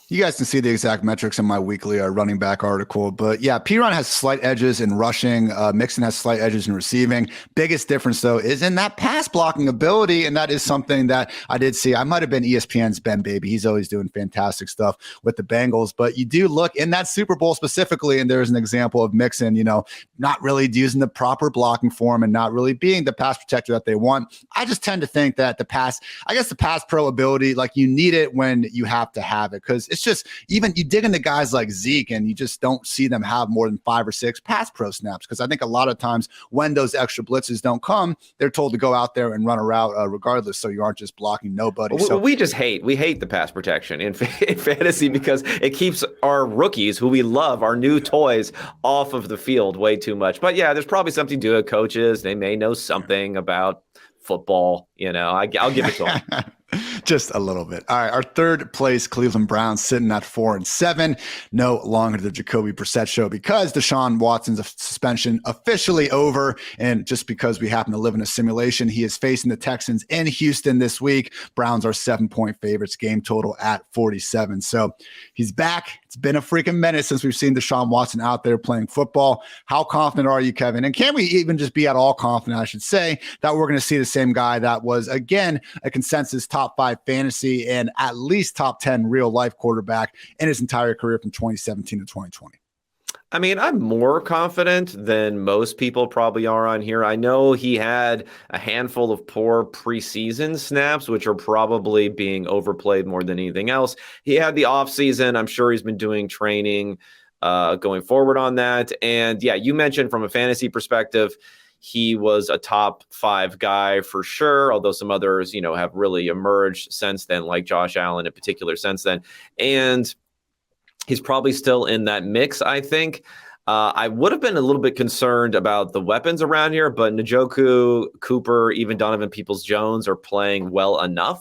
You guys can see the exact metrics in my weekly running back article. But yeah, Perine has slight edges in rushing. Mixon has slight edges in receiving. Biggest difference, though, is in that pass blocking ability. And that is something that I did see. I might have been ESPN's Ben Baby. He's always doing fantastic stuff with the Bengals. But you do look in that Super Bowl specifically, and there's an example of Mixon, not really using the proper blocking form and not really being the pass protector that they want. I just tend to think that the pass pro ability, like you need it when you have to have it. Because it's just, even you dig into guys like Zeke and you just don't see them have more than 5 or 6 pass pro snaps. Because I think a lot of times when those extra blitzes don't come, they're told to go out there and run a route regardless. So you aren't just blocking nobody. We hate the pass protection in fantasy because it keeps our rookies who we love, our new toys, off of the field way too much. But yeah, there's probably something to it. Coaches, they may know something about football. I'll give it to them. Just a little bit. All right, our 3rd place Cleveland Browns sitting at 4-7. No longer the Jacoby Brissett show because Deshaun Watson's suspension officially over. And just because we happen to live in a simulation, he is facing the Texans in Houston this week. Browns are 7-point favorites, game total at 47. So he's back. It's been a freaking minute since we've seen Deshaun Watson out there playing football. How confident are you, Kevin? And can we even just be at all confident, I should say, that we're going to see the same guy that was, again, a consensus top 5 fantasy and at least top 10 real life quarterback in his entire career from 2017 to 2020? I mean, I'm more confident than most people probably are on here. I know he had a handful of poor preseason snaps, which are probably being overplayed more than anything else. He had the offseason. I'm sure he's been doing training going forward on that. And yeah, you mentioned from a fantasy perspective, he was a top 5 guy for sure, although some others, have really emerged since then, like Josh Allen in particular since then. And he's probably still in that mix, I think. I would have been a little bit concerned about the weapons around here, but Njoku, Cooper, even Donovan Peoples-Jones are playing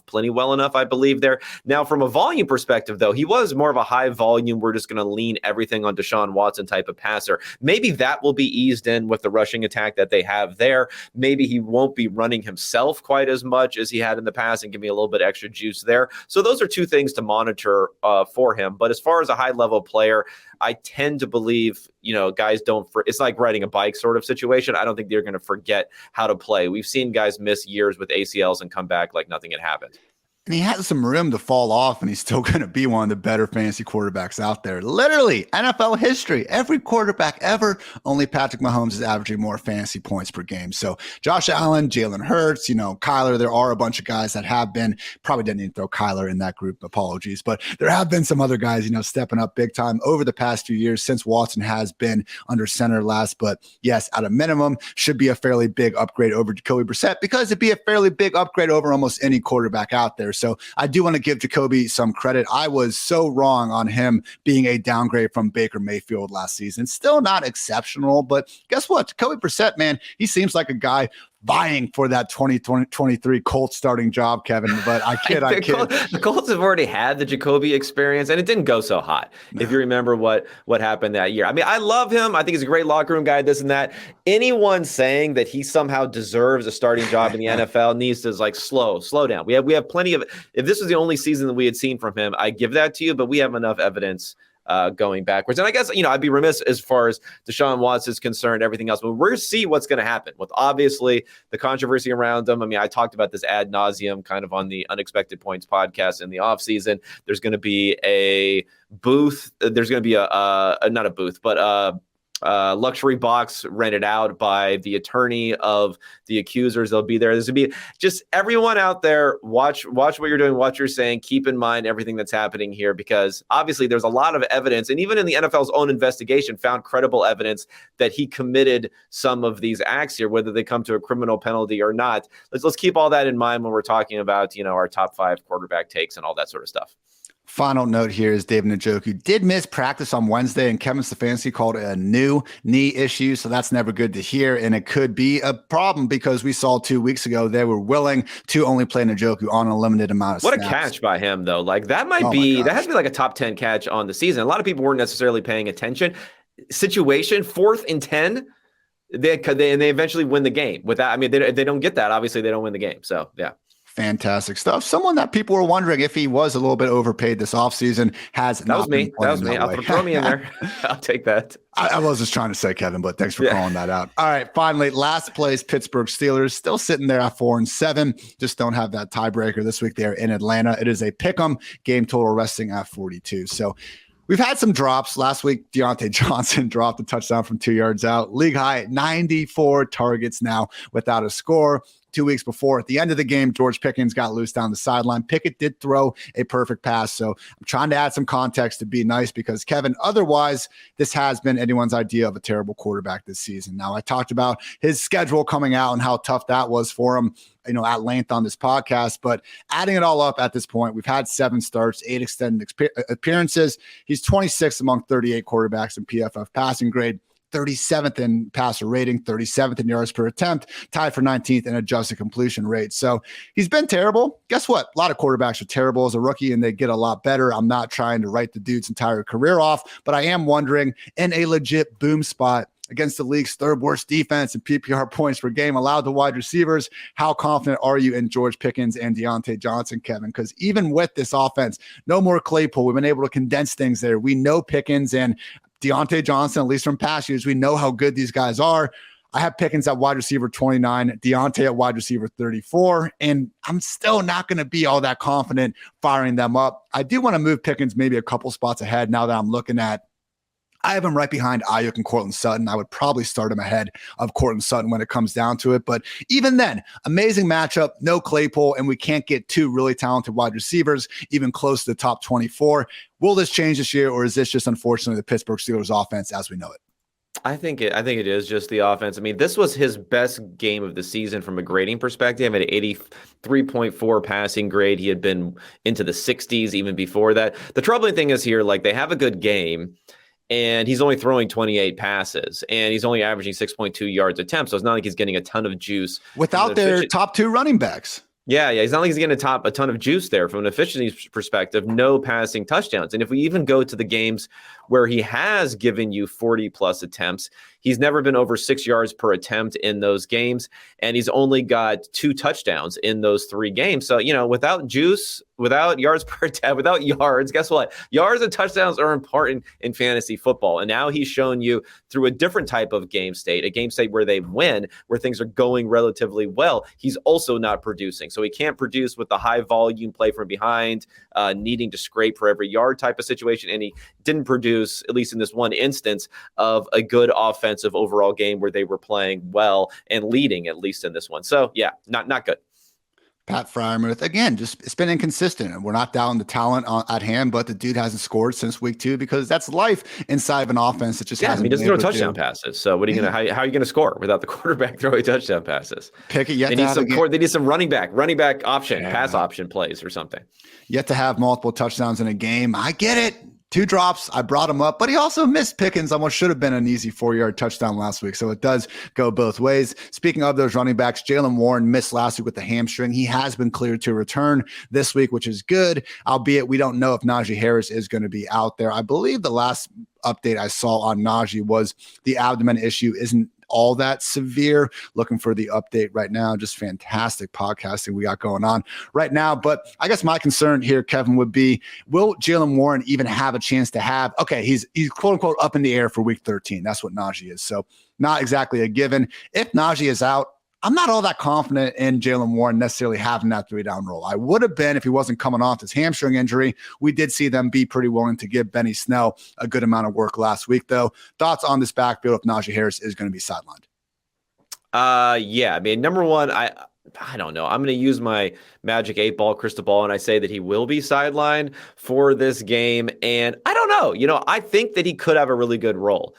plenty well enough, I believe there. Now, from a volume perspective, though, he was more of a high volume. We're just going to lean everything on Deshaun Watson type of passer. Maybe that will be eased in with the rushing attack that they have there. Maybe he won't be running himself quite as much as he had in the past and give me a little bit extra juice there. So those are 2 things to monitor for him. But as far as a high-level player, I tend to believe, guys it's like riding a bike sort of situation. I don't think they're going to forget how to play. We've seen guys miss years with ACLs and come back like nothing had happened. And he has some room to fall off, and he's still going to be one of the better fantasy quarterbacks out there. Literally, NFL history, every quarterback ever, only Patrick Mahomes is averaging more fantasy points per game. So Josh Allen, Jalen Hurts, Kyler, there are a bunch of guys that have been, probably didn't even throw Kyler in that group, apologies, but there have been some other guys, stepping up big time over the past few years since Watson has been under center last. But yes, at a minimum, should be a fairly big upgrade over Jacoby Brissett, because it'd be a fairly big upgrade over almost any quarterback out there. So I do want to give Jacoby some credit. I was so wrong on him being a downgrade from Baker Mayfield last season. Still not exceptional, but guess what? Jacoby Brissett, man, he seems like a guy vying for that 2023 Colts starting job, Kevin. But I kid. The Colts have already had the Jacoby experience, and it didn't go so hot. No. If you remember what happened that year. I mean, I love him. I think he's a great locker room guy, this and that. Anyone saying that he somehow deserves a starting job in the NFL needs to slow down. We have plenty of, if this was the only season that we had seen from him, I give that to you, but we have enough evidence going backwards. And I guess, I'd be remiss as far as Deshaun Watson is concerned, everything else, but we're going to see what's going to happen with obviously the controversy around him. I mean, I talked about this ad nauseum kind of on the Unexpected Points podcast in the offseason. There's going to be a booth. There's going to be not a booth, but luxury box rented out by the attorney of the accusers. They'll be there. There's going to be just everyone out there. Watch what you're doing, what you're saying. Keep in mind everything that's happening here, because obviously there's a lot of evidence, and even in the NFL's own investigation found credible evidence that he committed some of these acts here, whether they come to a criminal penalty or not. Let's keep all that in mind when we're talking about, our top 5 quarterback takes and all that sort of stuff. Final note here is David Njoku did miss practice on Wednesday, and Kevin Stefanski called it a new knee issue. So that's never good to hear. And it could be a problem, because we saw 2 weeks ago they were willing to only play Njoku on a limited amount of snaps. What a catch by him, though. Like that has to be like a top 10 catch on the season. A lot of people weren't necessarily paying attention. Situation, 4th and 10. They eventually win the game. Without, I mean, they don't get that. Obviously, they don't win the game. So, yeah. Fantastic stuff. Someone that people were wondering if he was a little bit overpaid this offseason has that not was me. That was me. I'll throw me in there. I'll take that. I was just trying to say, Kevin, but thanks for calling that out. All right. Finally, last place, Pittsburgh Steelers, still sitting there at 4-7. Just don't have that tiebreaker this week. They're in Atlanta. It is a pick'em, game total resting at 42. So we've had some drops. Last week, Deontay Johnson dropped a touchdown from 2 yards out. League high at 94 targets now without a score. 2 weeks before, at the end of the game, George Pickens got loose down the sideline. Pickett did throw a perfect pass. So I'm trying to add some context to be nice, because Kevin, otherwise, this has been anyone's idea of a terrible quarterback this season. Now, I talked about his schedule coming out and how tough that was for him, at length on this podcast, but adding it all up at this point, we've had 7 starts, 8 extended appearances. He's 26th among 38 quarterbacks in PFF passing grade, 37th in passer rating, 37th in yards per attempt, tied for 19th in adjusted completion rate. So he's been terrible. Guess what? A lot of quarterbacks are terrible as a rookie, and they get a lot better. I'm not trying to write the dude's entire career off, but I am wondering, in a legit boom spot against the league's 3rd worst defense and PPR points per game allowed to wide receivers, how confident are you in George Pickens and Deontay Johnson, Kevin? Because even with this offense, no more Claypool. We've been able to condense things there. We know Pickens and Deontay Johnson, at least from past years, we know how good these guys are. I have Pickens at wide receiver 29, Deontay at wide receiver 34, and I'm still not going to be all that confident firing them up. I do want to move Pickens maybe a couple spots ahead now that I'm looking at. I have him right behind Ayuk and Courtland Sutton. I would probably start him ahead of Courtland Sutton when it comes down to it. But even then, amazing matchup, no Claypool, and we can't get 2 really talented wide receivers, even close to the top 24. Will this change this year, or is this just unfortunately the Pittsburgh Steelers offense as we know it? I think it is just the offense. I mean, this was his best game of the season from a grading perspective. At 83.4 passing grade, he had been into the 60s even before that. The troubling thing is here, they have a good game, and he's only throwing 28 passes, and he's only averaging 6.2 yards attempt. So it's not like he's getting a ton of juice without their top 2 running backs. Yeah. He's not like he's getting a ton of juice there from an efficiency perspective, no passing touchdowns. And if we even go to the games where he has given you 40 plus attempts, He's never been over 6 yards per attempt in those games, and he's only got 2 touchdowns in those 3 games. So, without juice, without yards per attempt, without yards, guess what? Yards and touchdowns are important in fantasy football. And now he's shown you through a different type of game state, a game state where they win, where things are going relatively well. He's also not producing. So he can't produce with the high volume play from behind, needing to scrape for every yard type of situation. And he didn't produce, at least in this one instance, of a good offensive overall game where they were playing well and leading, at least in this one. So yeah, not good. Pat Freiermuth, again, just it's been inconsistent. And we're not down the talent at hand, but the dude hasn't scored since week 2 because that's life inside of an offense that just hasn't. He doesn't throw touchdown passes. So what are you gonna? How are you gonna score without the quarterback throwing touchdown passes? Pickett yet they need some running back option, pass option plays or something. Yet to have multiple touchdowns in a game. I get it. 2 drops. I brought him up, but he also missed Pickens on what should have been an easy 4-yard touchdown last week. So it does go both ways. Speaking of those running backs, Jaylen Warren missed last week with the hamstring. He has been cleared to return this week, which is good, albeit we don't know if Najee Harris is going to be out there. I believe the last update I saw on Najee was the abdomen issue isn't all that severe. Looking for the update right now. Just fantastic podcasting we got going on right now. But I guess my concern here, Kevin, would be, will Jaylen Warren even have a chance to have, okay, he's quote unquote up in the air for week 13. That's what Najee is. So not exactly a given. If Najee is out, I'm not all that confident in Jaylen Warren necessarily having that 3-down role. I would have been if he wasn't coming off his hamstring injury. We did see them be pretty willing to give Benny Snell a good amount of work last week, though. Thoughts on this backfield if Najee Harris is going to be sidelined? Yeah. I mean, number one, I don't know. I'm going to use my magic 8-ball crystal ball, and I say that he will be sidelined for this game. And I don't know. I think that he could have a really good role.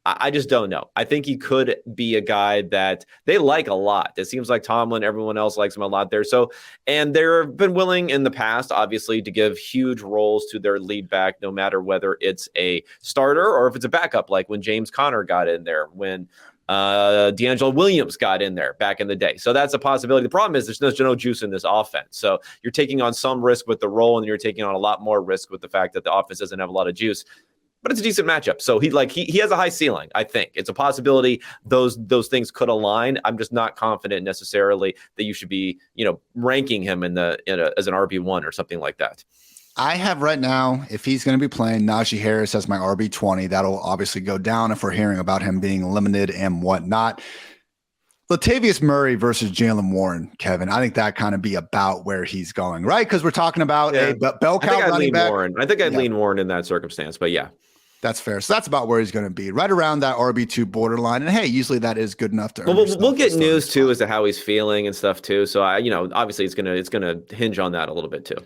I just don't know. I think he could be a guy that they like a lot. It seems like Tomlin, everyone else likes him a lot there. So, and they've been willing in the past, obviously, to give huge roles to their lead back, no matter whether it's a starter or if it's a backup, like when James Conner got in there, when D'Angelo Williams got in there back in the day. So that's a possibility. The problem is there's no juice in this offense. So you're taking on some risk with the role, and you're taking on a lot more risk with the fact that the offense doesn't have a lot of juice. But it's a decent matchup. So he has a high ceiling, I think. It's a possibility those things could align. I'm just not confident necessarily that you should be, ranking him as an RB1 or something like that. I have right now, if he's going to be playing, Najee Harris as my RB20. That'll obviously go down if we're hearing about him being limited and whatnot. Latavius Murray versus Jaylen Warren, Kevin. I think that kind of be about where he's going, right? Because we're talking about a bell cow running back. I think I'd lean Warren in that circumstance, but yeah. That's fair. So that's about where he's going to be, right around that RB2 borderline. And hey, usually that is good enough to. We'll get news too as to how he's feeling and stuff too. So obviously it's gonna hinge on that a little bit too.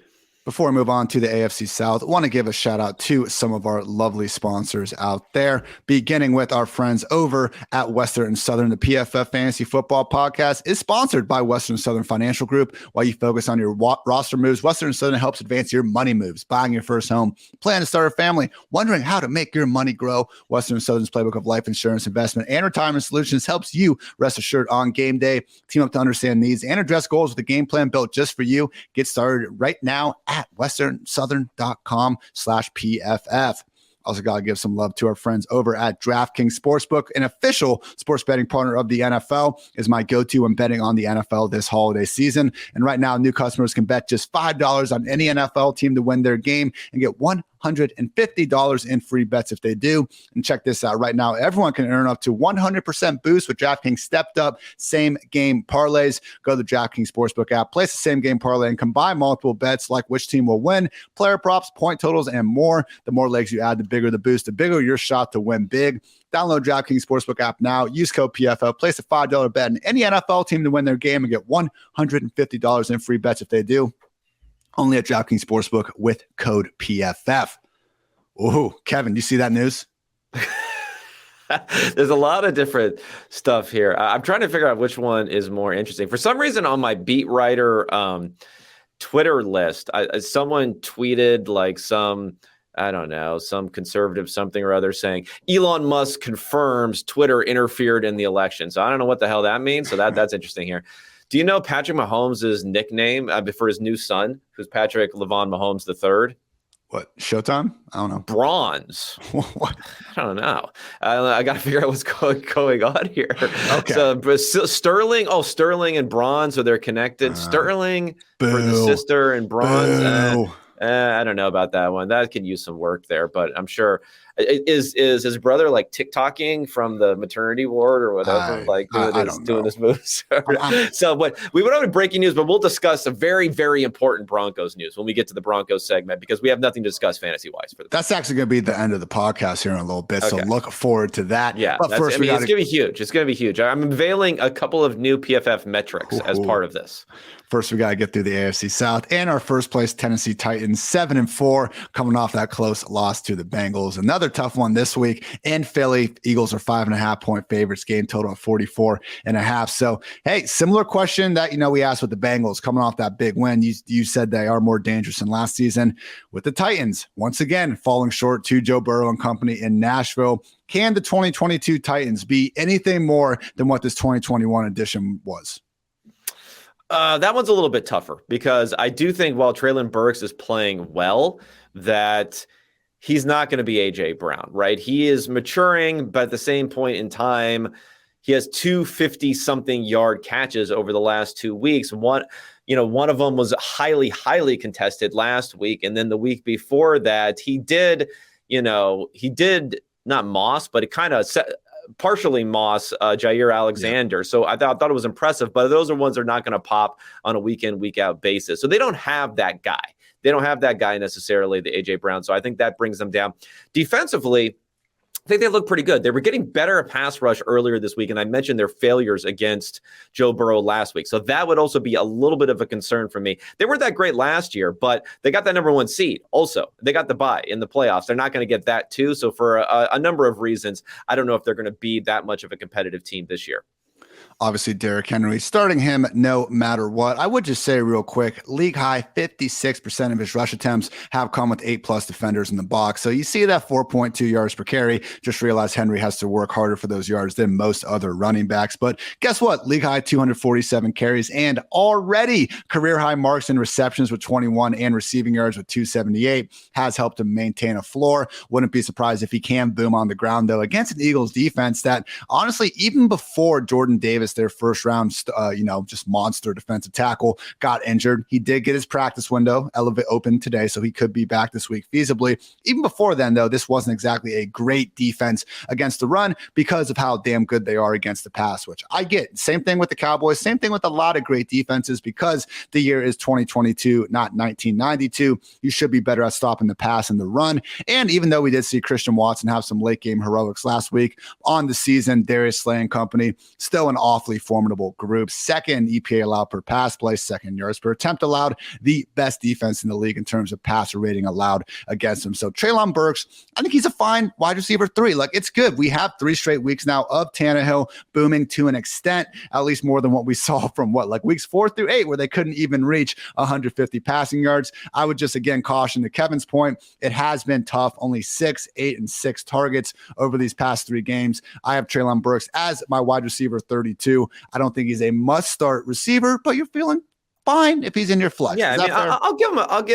Before we move on to the AFC South, I want to give a shout out to some of our lovely sponsors out there, beginning with our friends over at Western and Southern. The PFF Fantasy Football Podcast is sponsored by Western and Southern Financial Group. While you focus on your roster moves, Western and Southern helps advance your money moves, buying your first home, planning to start a family, wondering how to make your money grow. Western and Southern's playbook of life insurance, investment, and retirement solutions helps you rest assured on game day. Team up to understand needs and address goals with a game plan built just for you. Get started right now at westernsouthern.com/PFF. Also got to give some love to our friends over at DraftKings Sportsbook, an official sports betting partner of the NFL, is my go-to when betting on the NFL this holiday season. And right now, new customers can bet just $5 on any NFL team to win their game and get $150 in free bets if they do. And check this out right now. Everyone can earn up to 100% boost with DraftKings stepped up same game parlays. Go to the DraftKings Sportsbook app, place the same game parlay, and combine multiple bets like which team will win, player props, point totals, and more. The more legs you add, the bigger the boost, the bigger your shot to win big. Download DraftKings Sportsbook app now. Use code PFF. Place a $5 bet on any NFL team to win their game and get $150 in free bets if they do. Only at DraftKings Sportsbook with code PFF. Ooh, Kevin, you see that news? There's a lot of different stuff here. I'm trying to figure out which one is more interesting. For some reason on my beat writer Twitter list, someone tweeted like some conservative something or other saying Elon Musk confirms Twitter interfered in the election. So I don't know what the hell that means. So that's interesting here. Do you know Patrick Mahomes' nickname for his new son, who's Patrick Levon Mahomes III? What, Showtime? I don't know. Bronze. What? I don't know. I got to figure out what's going on here. Okay. So Sterling. Oh, Sterling and Bronze. So they're connected. Sterling for the sister and Bronze. I don't know about that one. That could use some work there, but I'm sure. Is his brother like TikToking from the maternity ward or whatever? Doing his moves. So, but we would only breaking news, but we'll discuss a very, very important Broncos news when we get to the Broncos segment because we have nothing to discuss fantasy wise for That's actually going to be the end of the podcast here in a little bit. Okay. So look forward to that. Yeah, but first, it's going to be huge. It's going to be huge. I'm unveiling a couple of new PFF metrics as part of this. First, we got to get through the AFC South and our first place Tennessee Titans 7-4 coming off that close loss to the Bengals. Another tough one this week in Philly. Eagles are 5.5-point favorites, game total of 44.5. So, hey, similar question that, we asked with the Bengals coming off that big win. You said they are more dangerous than last season. With the Titans, once again, falling short to Joe Burrow and company in Nashville. Can the 2022 Titans be anything more than what this 2021 edition was? That one's a little bit tougher because I do think while Treylon Burks is playing well, that he's not going to be A.J. Brown, right? He is maturing, but at the same point in time, he has 250-something yard catches over the last 2 weeks. One of them was highly, highly contested last week. And then the week before that, he did not moss, but it kind of partially moss Jair Alexander. Yeah. So I thought it was impressive, but those are ones that are not going to pop on a week in, week out basis. So they don't have that guy. They don't have that guy necessarily, the A.J. Brown. So I think that brings them down. Defensively, I think they look pretty good. They were getting better at pass rush earlier this week, and I mentioned their failures against Joe Burrow last week. So that would also be a little bit of a concern for me. They weren't that great last year, but they got that number 1 seed. Also, they got the bye in the playoffs. They're not going to get that too. So for a number of reasons, I don't know if they're going to be that much of a competitive team this year. Obviously, Derrick Henry, starting him no matter what. I would just say real quick, league high 56% of his rush attempts have come with 8+ defenders in the box. So you see that 4.2 yards per carry. Just realize Henry has to work harder for those yards than most other running backs. But guess what? League high 247 carries and already career high marks and receptions with 21 and receiving yards with 278 has helped him maintain a floor. Wouldn't be surprised if he can boom on the ground, though, against an Eagles defense that honestly, even before Jordan Davis, their first round, just monster defensive tackle, got injured. He did get his practice window open today, so he could be back this week feasibly. Even before then, though, this wasn't exactly a great defense against the run because of how damn good they are against the pass, which I get. Same thing with the Cowboys, same thing with a lot of great defenses because the year is 2022, not 1992. You should be better at stopping the pass and the run. And even though we did see Christian Watson have some late game heroics last week on the season, Darius Slay and company, still an awfully formidable group. Second EPA allowed per pass play, second yards per attempt allowed, the best defense in the league in terms of passer rating allowed against them. So Treylon Burks, I think he's a fine wide receiver 3. Like, it's good. We have 3 straight weeks now of Tannehill booming to an extent, at least more than what we saw from weeks 4 through 8, where they couldn't even reach 150 passing yards. I would just, again, caution to Kevin's point. It has been tough. Only 6, 8, and 6 targets over these past 3 games. I have Treylon Burks as my wide receiver 32. I don't think he's a must-start receiver, but you're feeling fine if he's in your flex. Yeah, I'll give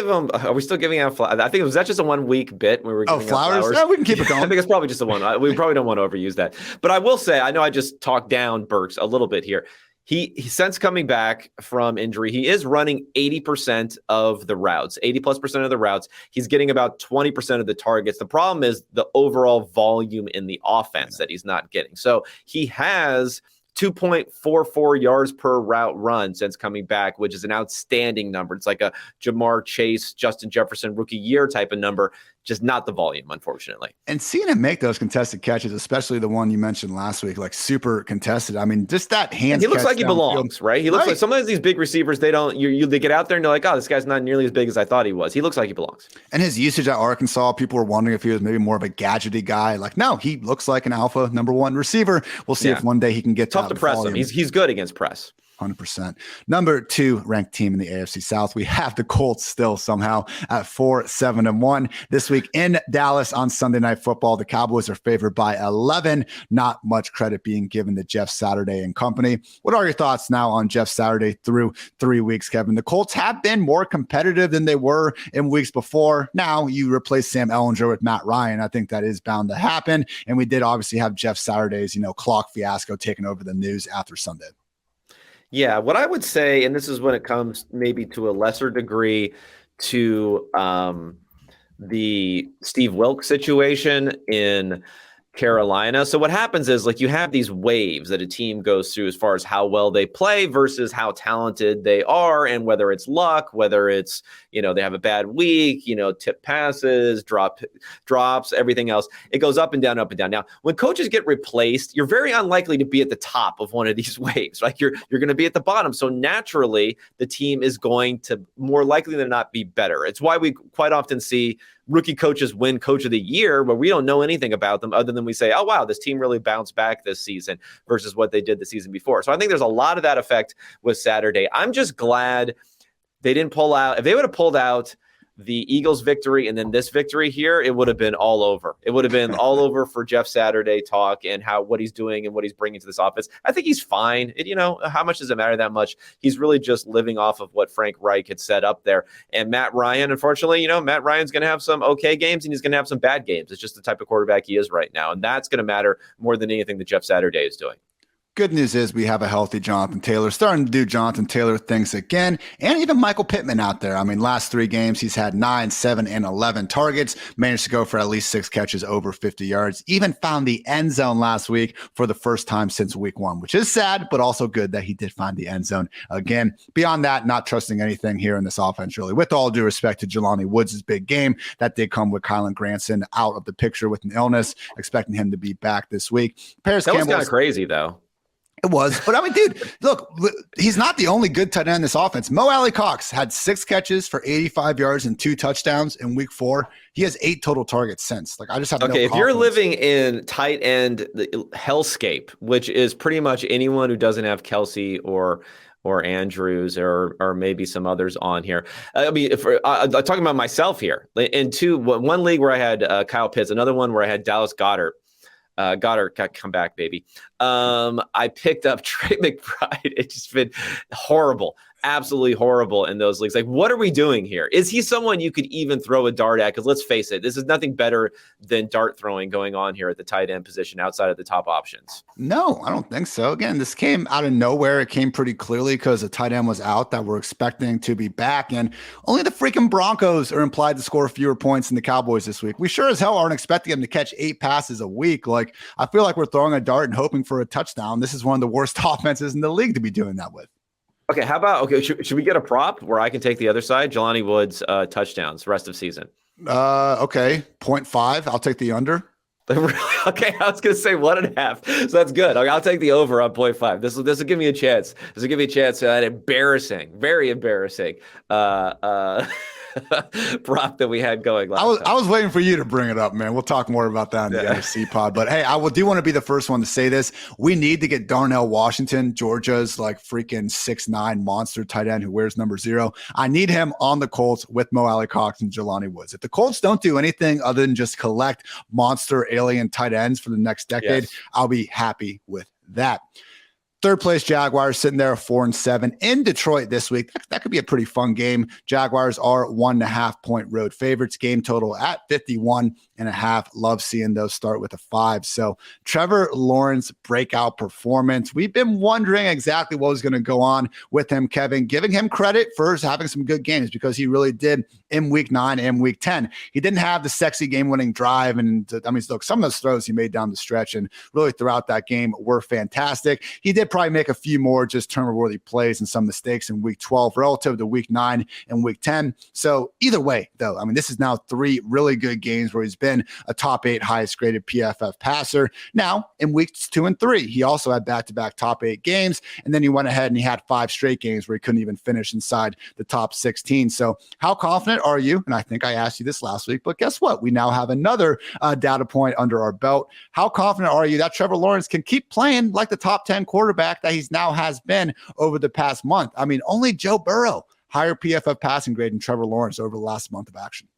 him. Are we still giving out Flowers? I think was that just a 1 week bit where we were giving out Flowers? Yeah, we can keep it going. I think it's probably just the one. We probably don't want to overuse that. But I will say, I know I just talked down Burks a little bit here. He since coming back from injury, he is running 80% of the routes, 80+% of the routes. He's getting about 20% of the targets. The problem is the overall volume in the offense that he's not getting. So he has 2.44 yards per route run since coming back, which is an outstanding number. It's like a Jamar Chase, Justin Jefferson rookie year type of number, just not the volume, unfortunately. And seeing him make those contested catches, especially the one you mentioned last week, like super contested. I mean, just that hands. He looks like he belongs, right? He looks like sometimes these big receivers, they don't, they get out there and they're like, oh, this guy's not nearly as big as I thought he was. He looks like he belongs. And his usage at Arkansas, people were wondering if he was maybe more of a gadgety guy. Like, no, he looks like an alpha number 1 receiver. We'll see if one day he can get tough to press him. He's good against press. 100%. Number 2 ranked team in the AFC South. We have the Colts still somehow at 4-7-1 this week in Dallas on Sunday Night Football. The Cowboys are favored by 11. Not much credit being given to Jeff Saturday and company. What are your thoughts now on Jeff Saturday through 3 weeks, Kevin? The Colts have been more competitive than they were in weeks before. Now you replace Sam Ehlinger with Matt Ryan. I think that is bound to happen. And we did obviously have Jeff Saturday's, clock fiasco taking over the news after Sunday. Yeah, what I would say, and this is when it comes maybe to a lesser degree to the Steve Wilks situation in Carolina. So what happens is you have these waves that a team goes through as far as how well they play versus how talented they are, and whether it's luck, whether it's, they have a bad week, tip passes, drops, everything else. It goes up and down, up and down. Now, when coaches get replaced, you're very unlikely to be at the top of one of these waves. You're going to be at the bottom. So naturally, the team is going to more likely than not be better. It's why we quite often see rookie coaches win coach of the year, but we don't know anything about them other than we say, oh, wow, this team really bounced back this season versus what they did the season before. So I think there's a lot of that effect with Saturday. I'm just glad they didn't pull out. If they would have pulled out the Eagles victory and then this victory here, it would have been all over. It would have been all over for Jeff Saturday talk and what he's doing and what he's bringing to this offense. I think he's fine. How much does it matter that much? He's really just living off of what Frank Reich had set up there. And Matt Ryan, unfortunately, Matt Ryan's going to have some okay games and he's going to have some bad games. It's just the type of quarterback he is right now. And that's going to matter more than anything that Jeff Saturday is doing. Good news is we have a healthy Jonathan Taylor, starting to do Jonathan Taylor things again, and even Michael Pittman out there. I mean, last 3 games, he's had 9, 7, and 11 targets, managed to go for at least 6 catches over 50 yards, even found the end zone last week for the first time since week 1, which is sad, but also good that he did find the end zone again. Beyond that, not trusting anything here in this offense, really. With all due respect to Jelani Woods' big game, that did come with Kylan Granson out of the picture with an illness, expecting him to be back this week. Paris Campbell was kind of crazy, though. It was. But I mean, dude, look, he's not the only good tight end in this offense. Mo Alley-Cox had 6 catches for 85 yards and 2 touchdowns in week 4. He has 8 total targets since. I just have no confidence. If you're living in tight end hellscape, which is pretty much anyone who doesn't have Kelsey or Andrews or maybe some others on here. I mean, I'm talking about myself here. In one league where I had Kyle Pitts, another one where I had Dallas Goedert. Goddard, come back, baby. I picked up Trey McBride. It's just been horrible, absolutely horrible in those leagues. What are we doing here? Is he someone you could even throw a dart at? Because let's face it, this is nothing better than dart throwing going on here at the tight end position outside of the top options. No, I don't think so. Again, this came out of nowhere. It came pretty clearly because the tight end was out that we're expecting to be back. And only the freaking Broncos are implied to score fewer points than the Cowboys this week. We sure as hell aren't expecting them to catch 8 passes a week. I feel like we're throwing a dart and hoping for a touchdown. This is one of the worst offenses in the league to be doing that with. Okay, how about should we get a prop where I can take the other side? Jelani Woods touchdowns rest of season. Okay, 0.5. I'll take the under. Okay, I was going to say 1.5. So that's good. Okay, I'll take the over on 0.5. This will give me a chance. This will give me a chance at embarrassing, very embarrassing prop that we had going last time. I was waiting for you to bring it up, man. We'll talk more about that in the NFC pod. But hey, I do want to be the first one to say this. We need to get Darnell Washington, Georgia's freaking 6'9" monster tight end who wears number 0. I need him on the Colts with Mo Alley-Cox and Jelani Woods. If the Colts don't do anything other than just collect monster alien tight ends for the next decade, I'll be happy with that. 3rd place Jaguars sitting there 4-7 in Detroit this week. That could be a pretty fun game. Jaguars are 1.5 point road favorites. Game total at 51.5. Love seeing those start with a 5. So Trevor Lawrence breakout performance. We've been wondering exactly what was going to go on with him, Kevin, giving him credit for having some good games because he really did in week 9 and week 10. He didn't have the sexy game-winning drive. And look, some of those throws he made down the stretch and really throughout that game were fantastic. He did probably make a few more just turnover-worthy plays and some mistakes in week 12 relative to week 9 and week 10. So either way, though, this is now 3 really good games where he's been been a top 8 highest graded PFF passer. Now, in weeks 2 and 3, he also had back-to-back top 8 games, and then he went ahead and he had 5 straight games where he couldn't even finish inside the top 16. So how confident are you? And I think I asked you this last week, but guess what? We now have another data point under our belt. How confident are you that Trevor Lawrence can keep playing like the top 10 quarterback that he's now has been over the past month? I mean, only Joe Burrow higher PFF passing grade than Trevor Lawrence over the last month of action.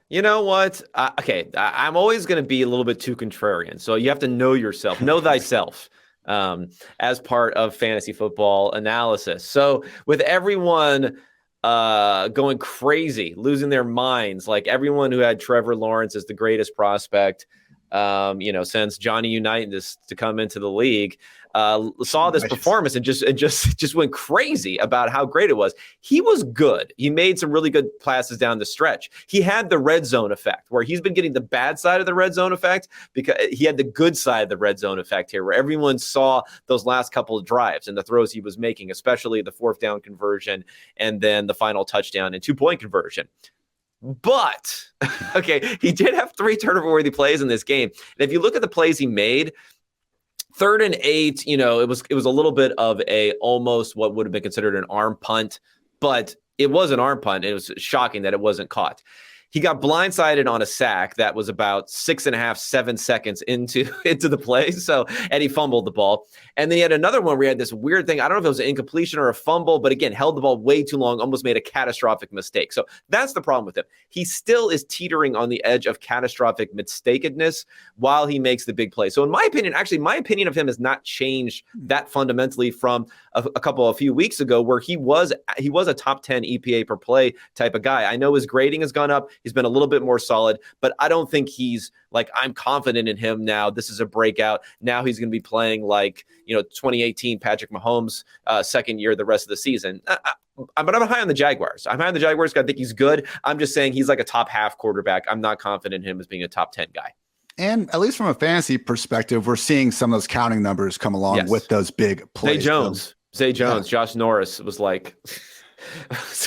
You know what? I'm always going to be a little bit too contrarian. So you have to know yourself, know thyself, as part of fantasy football analysis. So with everyone going crazy, losing their minds, like everyone who had Trevor Lawrence as the greatest prospect, since Johnny Unitas to come into the league, saw this performance and just went crazy about how great it was. He was good. He made some really good passes down the stretch. He had the red zone effect, where he's been getting the bad side of the red zone effect because he had the good side of the red zone effect here, where everyone saw those last couple of drives and the throws he was making, especially the 4th down conversion and then the final touchdown and 2-point conversion. But, he did have 3 turnover-worthy plays in this game. And if you look at the plays he made, 3rd and 8, it was a little bit of a almost what would have been considered an arm punt, but it was an arm punt. It was shocking that it wasn't caught. He got blindsided on a sack that was about 6.5, 7 seconds into the play. And he fumbled the ball. And then he had another one where he had this weird thing. I don't know if it was an incompletion or a fumble, but again, held the ball way too long, almost made a catastrophic mistake. So that's the problem with him. He still is teetering on the edge of catastrophic mistakenness while he makes the big play. So in my opinion, my opinion of him has not changed that fundamentally from a few weeks ago, where he was a top 10 EPA per play type of guy. I know his grading has gone up. He's been a little bit more solid, but I don't think he's like, I'm confident in him now. This is a breakout. Now he's going to be playing like, 2018 Patrick Mahomes, second year, the rest of the season. But I'm high on the Jaguars. I'm high on the Jaguars because I think he's good. I'm just saying he's like a top half quarterback. I'm not confident in him as being a top 10 guy. And at least from a fantasy perspective, we're seeing some of those counting numbers come along with those big plays. Zay Jones, Josh Norris was like...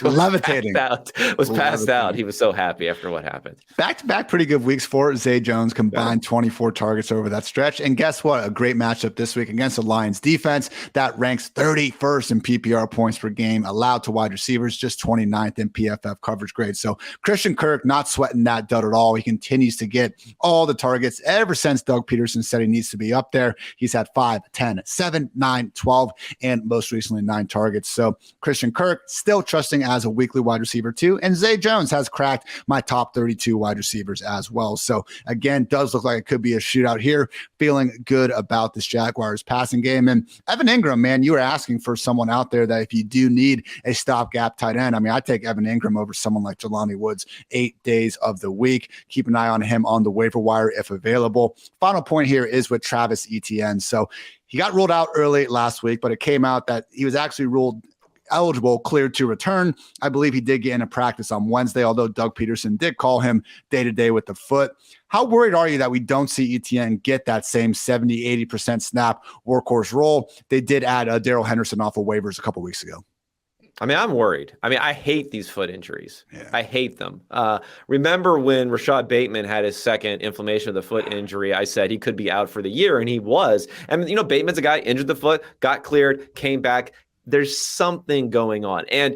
levitating. Passed out. He was so happy after what happened. Back-to-back pretty good weeks for Zay Jones, combined 24 targets over that stretch. And guess what? A great matchup this week against the Lions defense that ranks 31st in PPR points per game allowed to wide receivers, just 29th in PFF coverage grade. So Christian Kirk not sweating that dud at all. He continues to get all the targets ever since Doug Peterson said he needs to be up there. He's had 5, 10, 7, 9, 12, and most recently 9 targets. So Christian Kirk still trusting as a weekly wide receiver too. And Zay Jones has cracked my top 32 wide receivers as well. So again, does look like it could be a shootout here. Feeling good about this Jaguars passing game. And Evan Ingram, man, you were asking for someone out there that if you do need a stopgap tight end, I mean, I take Evan Ingram over someone like Jelani Woods 8 days of the week. Keep an eye on him on the waiver wire if available. Final point here is with Travis Etienne. So he got ruled out early last week, but it came out that he was actually ruled eligible, cleared to return. I believe he did get into practice on Wednesday, although Doug Peterson did call him day-to-day with the foot. How worried are you that we don't see Etienne get that same 70-80% snap workhorse role? They did add Darrell Henderson off of waivers a couple weeks ago. I mean, I'm worried. I mean, I hate these foot injuries. Yeah. I hate them. Remember when Rashad Bateman had his second inflammation of the foot injury, I said he could be out for the year, and he was. And, Bateman's a guy, injured the foot, got cleared, came back. There's something going on. And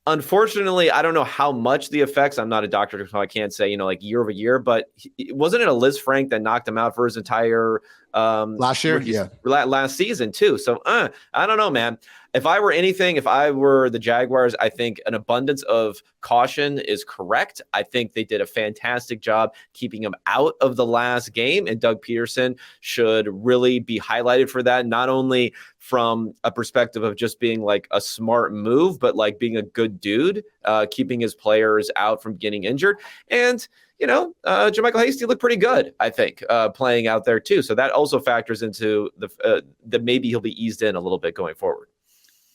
unfortunately, I don't know how much the effects, I'm not a doctor, so I can't say, year over year, but wasn't it a Liz Frank that knocked him out for his entire last year? Yeah. Last season too. So I don't know, man. If I were the Jaguars, I think an abundance of caution is correct. I think they did a fantastic job keeping him out of the last game, and Doug Peterson should really be highlighted for that, not only from a perspective of just being like a smart move, but like being a good dude, keeping his players out from getting injured. And Jermichael Hasty looked pretty good, I think, playing out there too. So that also factors into that maybe he'll be eased in a little bit going forward.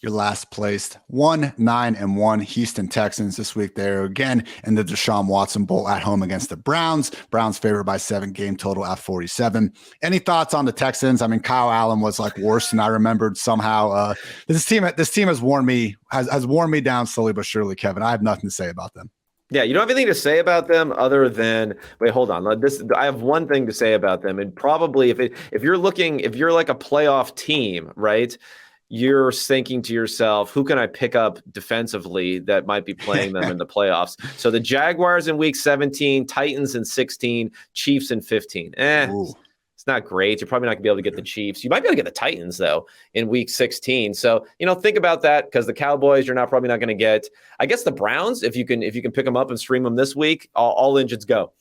Your last placed 1-9-1 Houston Texans this week. There again in the Deshaun Watson Bowl at home against the Browns. Browns favored by 7, game total at 47. Any thoughts on the Texans? I mean, Kyle Allen was like worse than I remembered somehow. This team has worn me down slowly but surely, Kevin. I have nothing to say about them. Yeah, you don't have anything to say about them other than wait, hold on. I have one thing to say about them, and probably if you're like a playoff team, right? You're thinking to yourself, who can I pick up defensively that might be playing them in the playoffs? So the Jaguars in week 17, Titans in 16, Chiefs in 15. It's not great. You're probably not going to be able to get the Chiefs. You might be able to get the Titans, though, in week 16. So, think about that, because the Cowboys, you're probably not going to get. I guess the Browns, if you can pick them up and stream them this week, all engines go.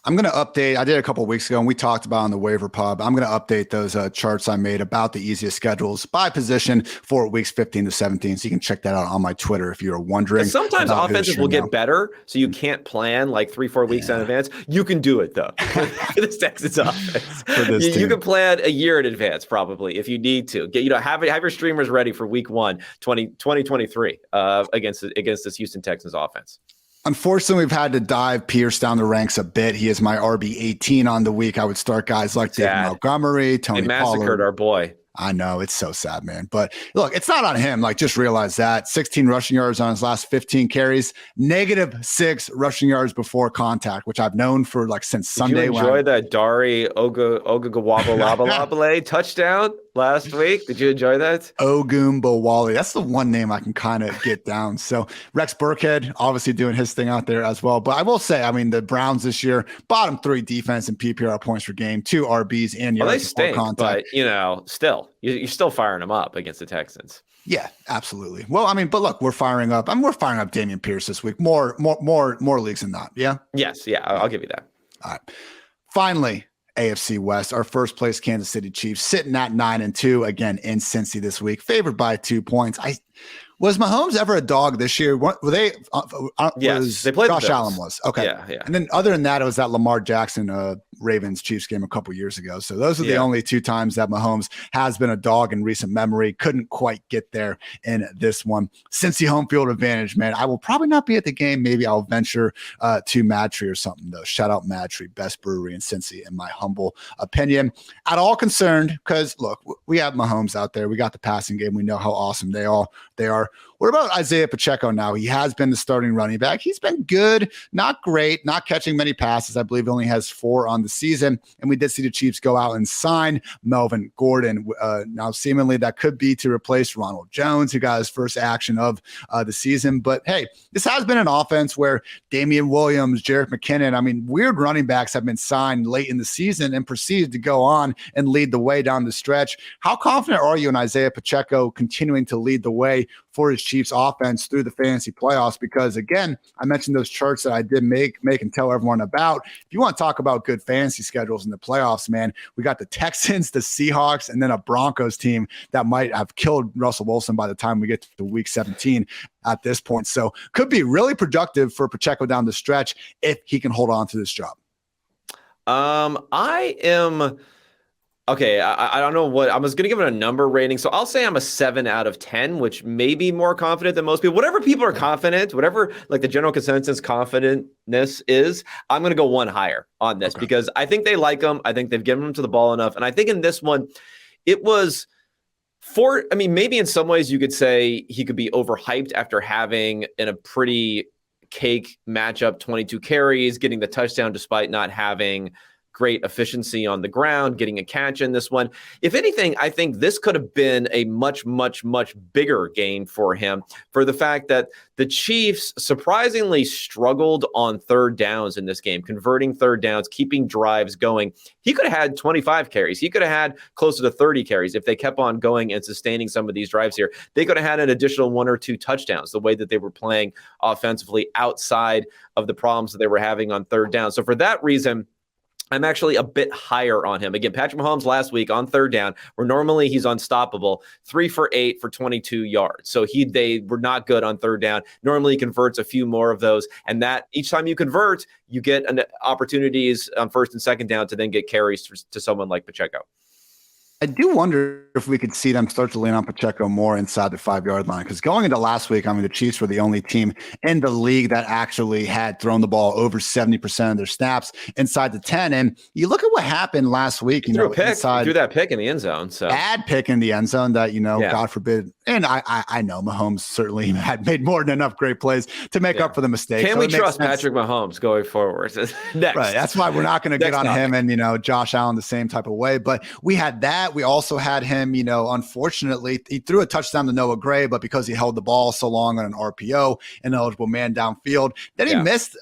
I'm going to update. I did a couple of weeks ago, and we talked about on the waiver pub. I'm going to update those charts I made about the easiest schedules by position for weeks 15 to 17. So you can check that out on my Twitter if you're wondering. And sometimes offenses will get better, so you can't plan like 3-4 weeks in advance. You can do it, though, for this Texans offense. You can plan a year in advance, probably, if you need to. Have your streamers ready for week 1, 2023 against this Houston Texans offense. Unfortunately, we've had to dive Pierce down the ranks a bit. He is my RB18 on the week. I would start guys like David Montgomery, Tony Pollard. They massacred our boy. I know, it's so sad, man. But look, it's not on him. Like, just realize that 16 rushing yards on his last 15 carries, -6 rushing yards before contact, which I've known for since Sunday. Did you enjoy that Dari Ogunbowale touchdown last week? Did you enjoy that? Ogunbowale. That's the one name I can kind of get down. So Rex Burkhead, obviously doing his thing out there as well. But I will say, the Browns this year, bottom 3 defense and PPR points per game, 2 RBs and yards they stink, before contact. But still. You're still firing them up against the Texans. Yeah, absolutely. Well, but look, we're firing up. We're firing up Dameon Pierce this week. More leagues than not. Yeah. Yes. Yeah. I'll give you that. All right. Finally, AFC West, our first place Kansas City Chiefs sitting at 9-2 again in Cincy this week, favored by 2 points. Was Mahomes ever a dog this year? Were they? Yes, they played. Josh Allen was okay. Yeah. And then other than that, it was that Lamar Jackson Ravens Chiefs game a couple years ago. So those are the only 2 times that Mahomes has been a dog in recent memory. Couldn't quite get there in this one. Cincy home field advantage, man. I will probably not be at the game. Maybe I'll venture to Madtree or something though. Shout out Madtree, best brewery in Cincy, in my humble opinion. At all concerned, because look, we have Mahomes out there. We got the passing game. We know how awesome they are. What about Isaiah Pacheco now? He has been the starting running back. He's been good, not great, not catching many passes. I believe he only has 4 on the season. And we did see the Chiefs go out and sign Melvin Gordon. Now, seemingly that could be to replace Ronald Jones, who got his first action of the season. But hey, this has been an offense where Damian Williams, Jerick McKinnon, weird running backs have been signed late in the season and proceeded to go on and lead the way down the stretch. How confident are you in Isaiah Pacheco continuing to lead the way for his Chiefs offense through the fantasy playoffs? Because again, I mentioned those charts that I did make and tell everyone about. If you want to talk about good fantasy schedules in the playoffs, man, we got the Texans, the Seahawks, and then a Broncos team that might have killed Russell Wilson by the time we get to week 17 at this point. So could be really productive for Pacheco down the stretch if he can hold on to this job. Okay, I don't know what I was going to give it a number rating. So I'll say I'm a 7 out of 10, which may be more confident than most people. Whatever people are confident, whatever like the general consensus confidentness is, I'm going to go 1 higher on this because I think they like him. I think they've given him to the ball enough. And I think in this one, it was maybe in some ways you could say he could be overhyped after having in a pretty cake matchup, 22 carries, getting the touchdown despite not having great efficiency on the ground, getting a catch in this one. If anything, I think this could have been a much, much, much bigger game for him for the fact that the Chiefs surprisingly struggled on 3rd downs in this game, converting 3rd downs, keeping drives going. He could have had 25 carries. He could have had closer to 30 carries if they kept on going and sustaining some of these drives here. They could have had an additional 1 or 2 touchdowns, the way that they were playing offensively outside of the problems that they were having on 3rd down. So for that reason, I'm actually a bit higher on him. Again, Patrick Mahomes last week on 3rd down, where normally he's unstoppable, 3 for 8 for 22 yards. So they were not good on 3rd down. Normally he converts a few more of those. And that each time you convert, you get opportunities on 1st and 2nd down to then get carries to someone like Pacheco. I do wonder if we could see them start to lean on Pacheco more inside the 5-yard line. Because going into last week, I mean, the Chiefs were the only team in the league that actually had thrown the ball over 70% of their snaps inside the 10. And you look at what happened last week, you threw that pick in the end zone. So bad pick in the end zone that, God forbid. And I know Mahomes certainly had made more than enough great plays to make up for the mistake. Can we trust Patrick Mahomes going forward? Next. Right. That's why we're not going to get on him and, Josh Allen the same type of way. But we had that. We also had him, unfortunately, he threw a touchdown to Noah Gray, but because he held the ball so long on an RPO, an eligible man downfield, then he missed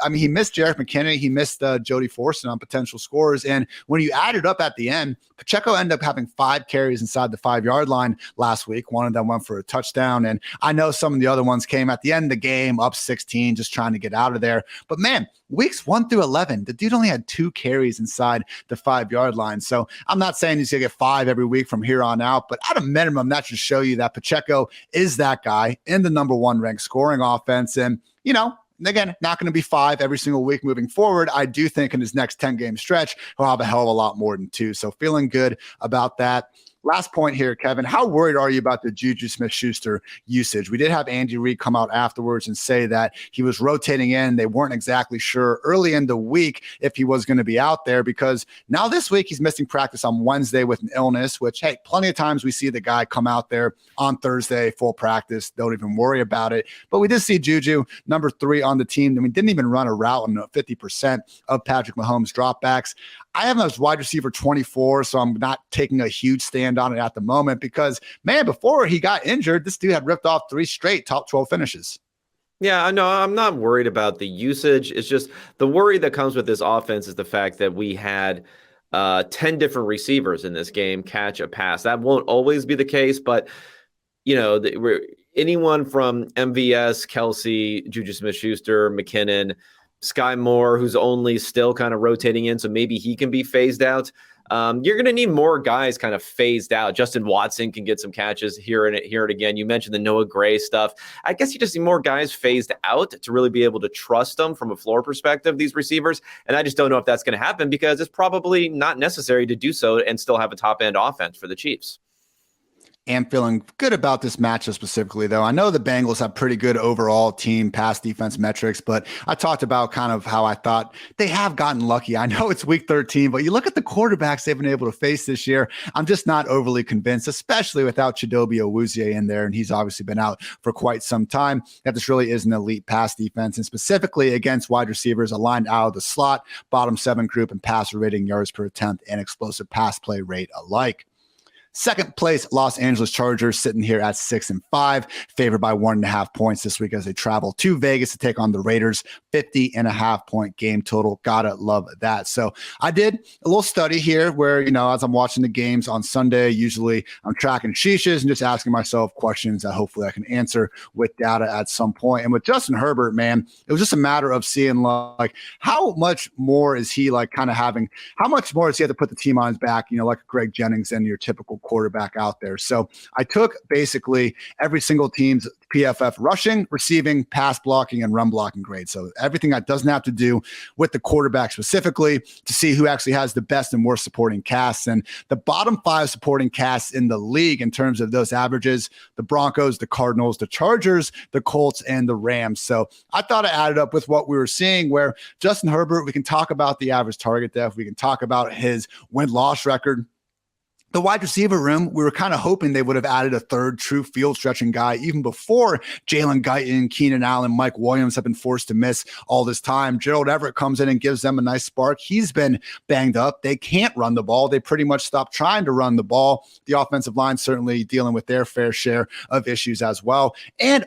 Jerick McKinnon. He missed Jody Fortson on potential scores. And when you add it up at the end, Pacheco ended up having 5 carries inside the 5-yard line last week. One of them went for a touchdown. And I know some of the other ones came at the end of the game, up 16, just trying to get out of there. But man, weeks 1 through 11, the dude only had 2 carries inside the 5-yard line. So I'm not saying he's going to get 5 every week from here on out, but at a minimum, that should show you that Pacheco is that guy in the number 1 ranked scoring offense. And, again, not going to be 5 every single week moving forward. I do think in his next 10-game stretch, he'll have a hell of a lot more than 2. So feeling good about that. Last point here, Kevin, how worried are you about the Juju Smith-Schuster usage? We did have Andy Reid come out afterwards and say that he was rotating in. They weren't exactly sure early in the week if he was going to be out there, because now this week he's missing practice on Wednesday with an illness, which, hey, plenty of times we see the guy come out there on Thursday, full practice. Don't even worry about it. But we did see Juju, number 3 on the team. I mean, didn't even run a route on 50% of Patrick Mahomes' dropbacks. I have him as wide receiver 24, so I'm not taking a huge stand on it at the moment because, man, before he got injured, this dude had ripped off 3 straight top 12 finishes. Yeah, no, I'm not worried about the usage. It's just the worry that comes with this offense is the fact that we had 10 different receivers in this game catch a pass. That won't always be the case, but, anyone from MVS, Kelsey, Juju Smith-Schuster, McKinnon, Sky Moore, who's only still kind of rotating in, so maybe he can be phased out. You're going to need more guys kind of phased out. Justin Watson can get some catches here and again. You mentioned the Noah Gray stuff. I guess you just need more guys phased out to really be able to trust them from a floor perspective, these receivers. And I just don't know if that's going to happen because it's probably not necessary to do so and still have a top-end offense for the Chiefs. Am feeling good about this matchup specifically, though. I know the Bengals have pretty good overall team pass defense metrics, but I talked about kind of how I thought they have gotten lucky. I know it's week 13, but you look at the quarterbacks they've been able to face this year. I'm just not overly convinced, especially without Chidobe Awuzie in there, and he's obviously been out for quite some time, that this really is an elite pass defense, and specifically against wide receivers aligned out of the slot, bottom 7 group, and passer rating, yards per attempt, and explosive pass play rate alike. Second place, Los Angeles Chargers sitting here at 6-5, favored by 1.5 points this week as they travel to Vegas to take on the Raiders. 50.5 point game total. Gotta love that. So I did a little study here where, as I'm watching the games on Sunday, usually I'm tracking sheeshes and just asking myself questions that hopefully I can answer with data at some point. And with Justin Herbert, man, it was just a matter of seeing like how much more is he like kind of having, how much more does he have to put the team on his back, like Greg Jennings and your typical quarterback out there. So I took basically every single team's PFF rushing, receiving, pass blocking, and run blocking grade. So everything that doesn't have to do with the quarterback specifically to see who actually has the best and worst supporting casts. And the bottom 5 supporting casts in the league in terms of those averages, the Broncos, the Cardinals, the Chargers, the Colts, and the Rams. So I thought I added up with what we were seeing where Justin Herbert, we can talk about the average target depth. We can talk about his win-loss record. The wide receiver room, we were kind of hoping they would have added a third true field stretching guy even before Jalen Guyton, Keenan Allen, Mike Williams have been forced to miss all this time. Gerald Everett comes in and gives them a nice spark. He's been banged up. They can't run the ball. They pretty much stopped trying to run the ball. The offensive line certainly dealing with their fair share of issues as well. And,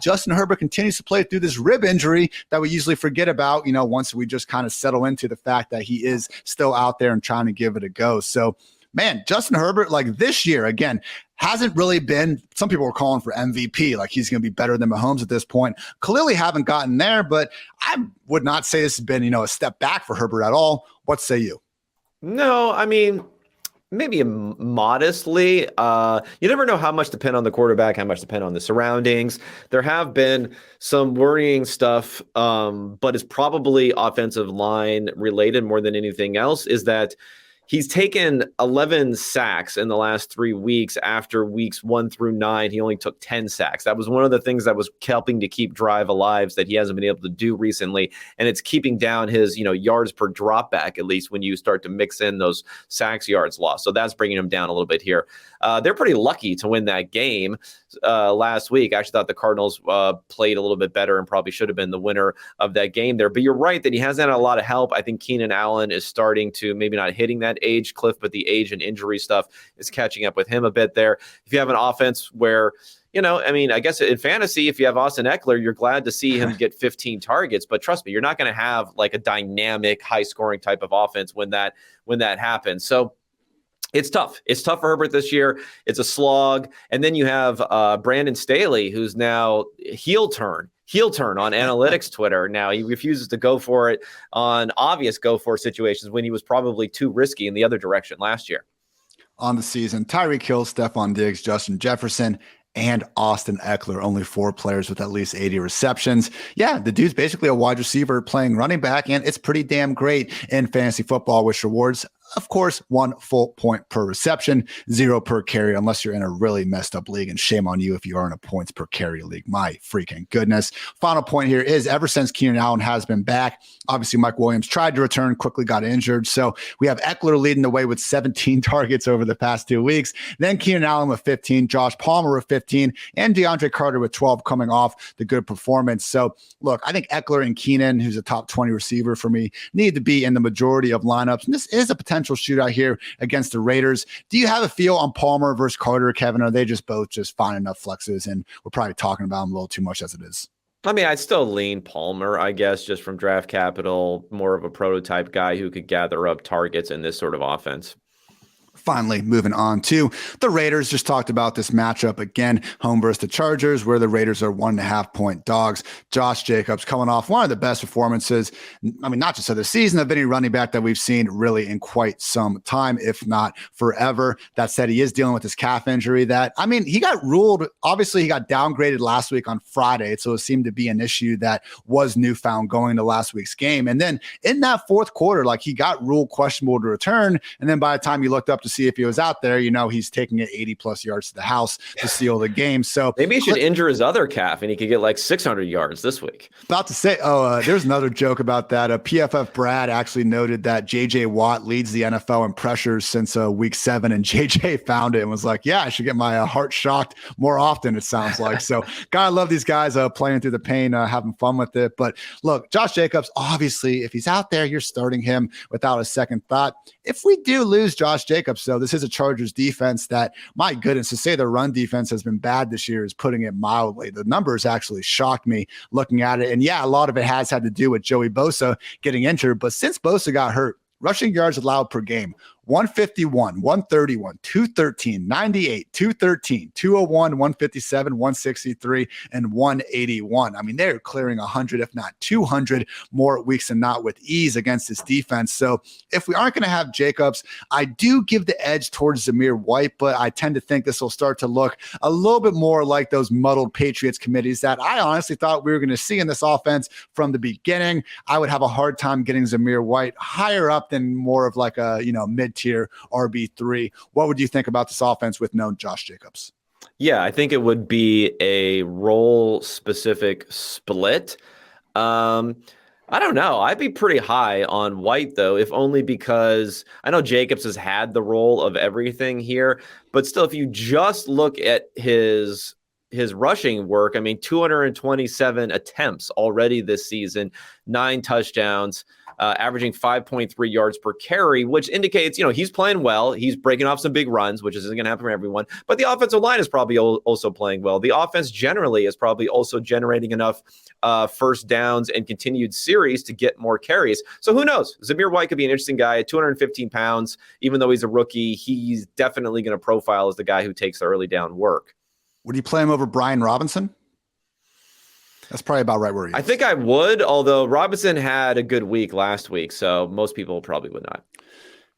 Justin Herbert continues to play through this rib injury that we usually forget about, once we just kind of settle into the fact that he is still out there and trying to give it a go. So, man, Justin Herbert, like this year, again, hasn't really been, some people were calling for MVP, like he's going to be better than Mahomes at this point. Clearly haven't gotten there, but I would not say this has been, a step back for Herbert at all. What say you? No, I mean, maybe modestly. You never know how much depend on the quarterback, how much depend on the surroundings. There have been some worrying stuff, but it's probably offensive line related more than anything else, is that He's taken 11 sacks in the last 3 weeks. After weeks 1 through 9, he only took 10 sacks. That was one of the things that was helping to keep drive alive that he hasn't been able to do recently. And it's keeping down his, yards per drop back, at least when you start to mix in those sacks, yards lost. So that's bringing him down a little bit here. They're pretty lucky to win that game last week. I actually thought the Cardinals played a little bit better and probably should have been the winner of that game there. But you're right that he hasn't had a lot of help. I think Keenan Allen is starting to maybe not hitting that age cliff, but the age and injury stuff is catching up with him a bit there. If you have an offense where, I guess in fantasy, if you have Austin Eckler, you're glad to see him get 15 targets. But trust me, you're not going to have like a dynamic, high-scoring type of offense when that happens. So it's tough. It's tough for Herbert this year. It's a slog. And then you have Brandon Staley, who's now heel turn on analytics Twitter. Now he refuses to go for it on obvious go for situations when he was probably too risky in the other direction last year. On the season, Tyreek Hill, Stephon Diggs, Justin Jefferson, and Austin Eckler, only 4 players with at least 80 receptions. Yeah, the dude's basically a wide receiver playing running back, and it's pretty damn great in fantasy football, which rewards, of course, 1 full point per reception, 0 per carry, unless you're in a really messed up league, and shame on you if you are in a points per carry league. My freaking goodness. Final point here is ever since Keenan Allen has been back, obviously Mike Williams tried to return, quickly got injured. So we have Eckler leading the way with 17 targets over the past 2 weeks. Then Keenan Allen with 15, Josh Palmer with 15, and DeAndre Carter with 12 coming off the good performance. So look, I think Eckler and Keenan, who's a top 20 receiver for me, need to be in the majority of lineups. And this is a potential shootout here against the Raiders. Do you have a feel on Palmer versus Carter, Kevin? Are they just both just fine enough flexes? And we're probably talking about them a little too much as it is. I mean, I'd still lean Palmer, I guess, just from draft capital, more of a prototype guy who could gather up targets in this sort of offense. Finally, moving on to the Raiders. Just talked about this matchup again, home versus the Chargers, where the Raiders are 1.5 point dogs. Josh Jacobs coming off one of the best performances, not just of the season, of any running back that we've seen really in quite some time, if not forever. That said, he is dealing with his calf injury that, he got ruled, obviously he got downgraded last week on Friday. So it seemed to be an issue that was newfound going into last week's game. And then in that fourth quarter, he got ruled questionable to return. And then by the time you looked up to see if he was out there, he's taking it 80 plus yards to the house to seal the game. So maybe he should injure his other calf and he could get 600 yards this week. About to say, there's another joke about that. PFF Brad actually noted that JJ Watt leads the NFL in pressures since week 7, and JJ found it and was like, yeah, I should get my heart shocked more often, it sounds like. So gotta love these guys playing through the pain, having fun with it. But look, Josh Jacobs, obviously, if he's out there, you're starting him without a second thought. If we do lose Josh Jacobs, though, this is a Chargers defense that, my goodness, to say the run defense has been bad this year is putting it mildly. The numbers actually shocked me looking at it. And yeah, a lot of it has had to do with Joey Bosa getting injured. But since Bosa got hurt, rushing yards allowed per game, 151, 131, 213, 98, 213, 201, 157, 163, and 181. They're clearing 100, if not 200 more weeks than not with ease against this defense. So if we aren't going to have Jacobs, I do give the edge towards Zamir White, but I tend to think this will start to look a little bit more like those muddled Patriots committees that I honestly thought we were going to see in this offense from the beginning. I would have a hard time getting Zamir White higher up than more of a, mid-tier RB3. What would you think about this offense with no Josh Jacobs? Yeah, I think it would be a role-specific split. I don't know. I'd be pretty high on White, though, if only because I know Jacobs has had the role of everything here, but still, if you just look at his rushing work, 227 attempts already this season, 9 touchdowns, averaging 5.3 yards per carry, which indicates, he's playing well. He's breaking off some big runs, which isn't going to happen for everyone. But the offensive line is probably also playing well. The offense generally is probably also generating enough first downs and continued series to get more carries. So who knows? Zamir White could be an interesting guy at 215 pounds. Even though he's a rookie, he's definitely going to profile as the guy who takes the early down work. Would you play him over Brian Robinson? That's probably about right where he is. I think I would, although Robinson had a good week last week, so most people probably would not.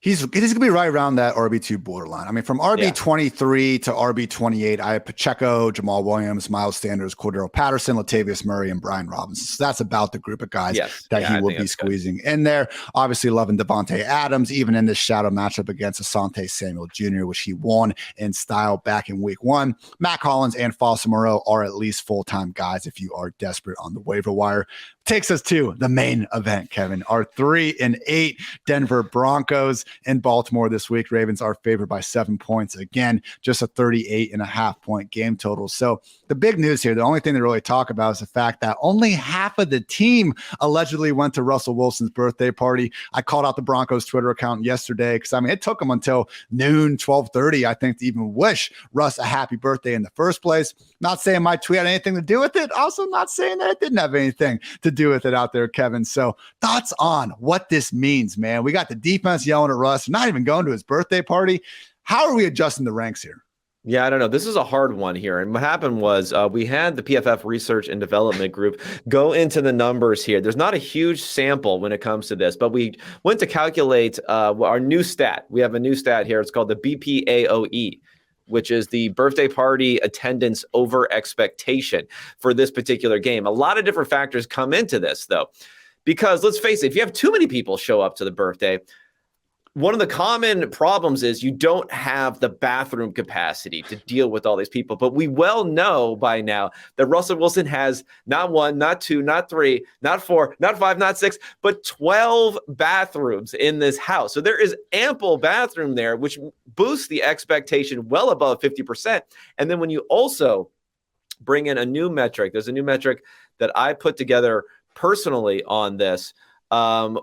He's going to be right around that RB2 borderline. I mean, from RB23 to RB28, I have Pacheco, Jamal Williams, Miles Sanders, Cordero Patterson, Latavius Murray, and Brian Robinson. So that's about the group of guys that he will be squeezing in there. Obviously, loving Devontae Adams, even in this shadow matchup against Asante Samuel Jr., which he won in style back in week 1. Matt Collins and Foster Moreau are at least full-time guys if you are desperate on the waiver wire. Takes us to the main event, Kevin. Our 3-8 Denver Broncos in Baltimore this week. Ravens are favored by 7 points. Again, just a 38.5 point game total. So the big news here, the only thing to really talk about is the fact that only half of the team allegedly went to Russell Wilson's birthday party. I called out the Broncos Twitter account yesterday because, I mean, it took them until noon, 12:30, I think, to even wish Russ a happy birthday in the first place. Not saying my tweet had anything to do with it. Also not saying that it didn't have anything to do with it out there, Kevin. So thoughts on what this means, man? We got the defense yelling at Russ, not even going to his birthday party. How are we adjusting the ranks here? Yeah, I don't know. This is a hard one here. And what happened was we had the PFF Research and Development Group go into the numbers here. There's not a huge sample when it comes to this, but we went to calculate our new stat. We have a new stat here. It's called the BPAOE, which is the birthday party attendance over expectation for this particular game. A lot of different factors come into this, though, because let's face it, if you have too many people show up to the birthday, one of the common problems is you don't have the bathroom capacity to deal with all these people. But we well know by now that Russell Wilson has not 1, not 2, not 3, not 4, not 5, not 6, but 12 bathrooms in this house. So there is ample bathroom there, which boosts the expectation well above 50%. And then when you also bring in a new metric, there's a new metric that I put together personally on this,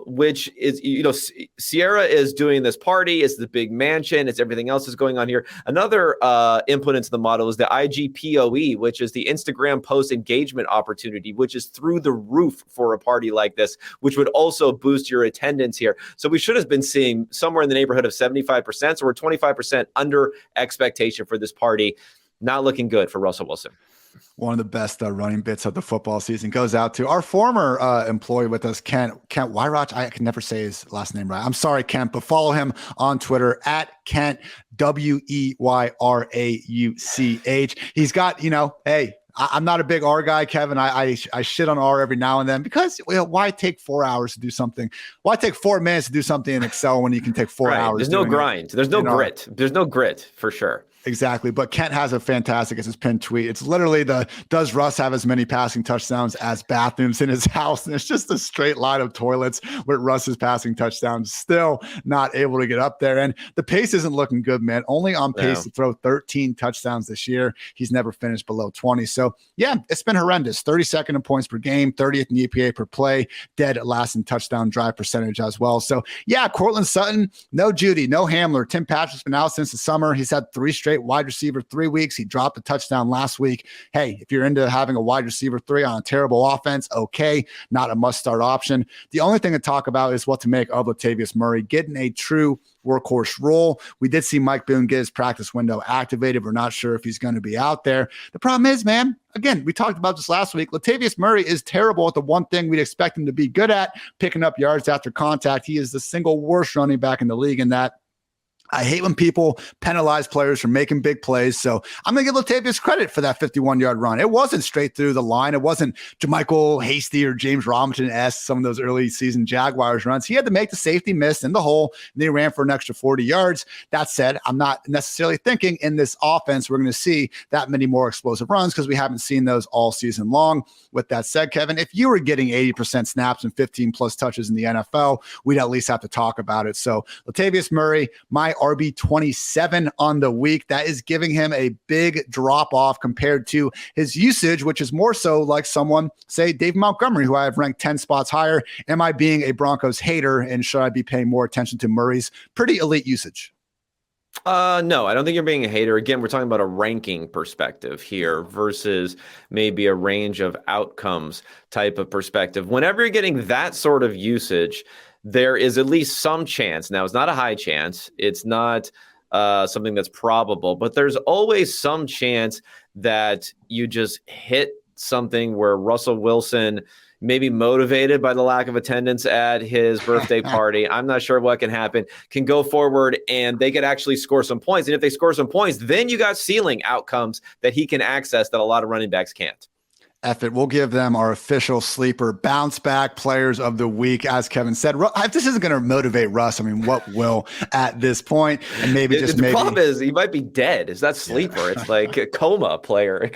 which is, Sierra is doing this party. It's the big mansion. It's everything else is going on here. Another input into the model is the IGPOE, which is the Instagram post engagement opportunity, which is through the roof for a party like this, which would also boost your attendance here. So we should have been seeing somewhere in the neighborhood of 75%. So we're 25% under expectation for this party. Not looking good for Russell Wilson. One of the best running bits of the football season goes out to our former employee with us, Kent Wyrach. I can never say his last name right. I'm sorry, Kent, but follow him on Twitter at Kent, WEYRAUCH. He's got, hey, I'm not a big R guy, Kevin. I shit on R every now and then because why take 4 hours to do something? Why take 4 minutes to do something in Excel when you can take 4 hours? There's no grind. There's no grit. There's no grit for sure. Exactly. But Kent has a fantastic, it's his pinned tweet. It's literally does Russ have as many passing touchdowns as bathrooms in his house? And it's just a straight line of toilets with Russ's passing touchdowns, still not able to get up there. And the pace isn't looking good, man. Only on pace to throw 13 touchdowns this year. He's never finished below 20. So yeah, it's been horrendous. 32nd in points per game, 30th in EPA per play, dead last in touchdown drive percentage as well. So yeah, Cortland Sutton, no Judy, no Hamler. Tim Patrick's been out since the summer. He's had 3 straight wide receiver 3 weeks. He dropped a touchdown last week. Hey, if you're into having a wide receiver 3 on a terrible offense, okay, not a must-start option. The only thing to talk about is what to make of Latavius Murray getting a true workhorse role. We did see Mike Boone get his practice window activated. We're not sure if he's going to be out there. The problem is, man, again, we talked about this last week. Latavius Murray is terrible at the one thing we'd expect him to be good at, picking up yards after contact. He is the single worst running back in the league in that. I hate when people penalize players for making big plays. So I'm going to give Latavius credit for that 51-yard run. It wasn't straight through the line. It wasn't JaMychal Hasty or James Robinson-esque, some of those early season Jaguars runs. He had to make the safety miss in the hole, and they ran for an extra 40 yards. That said, I'm not necessarily thinking in this offense we're going to see that many more explosive runs because we haven't seen those all season long. With that said, Kevin, if you were getting 80% snaps and 15-plus touches in the NFL, we'd at least have to talk about it. So Latavius Murray, my RB27 on the week. That is giving him a big drop off compared to his usage, which is more so like someone, say Dave Montgomery, who I have ranked 10 spots higher. Am I being a Broncos hater, and should I be paying more attention to Murray's pretty elite usage? No, I don't think you're being a hater. Again, we're talking about a ranking perspective here versus maybe a range of outcomes type of perspective. Whenever you're getting that sort of usage, there is at least some chance. Now, it's not a high chance. It's not something that's probable, but there's always some chance that you just hit something where Russell Wilson maybe motivated by the lack of attendance at his birthday party. I'm not sure what can happen, can go forward and they could actually score some points. And if they score some points, then you got ceiling outcomes that he can access that a lot of running backs can't. We'll give them our official sleeper bounce back players of the week. As Kevin said, if this isn't going to motivate Russ, I mean, what will at this point? And maybe the problem is he might be dead. Is that sleeper? Yeah. It's like a coma player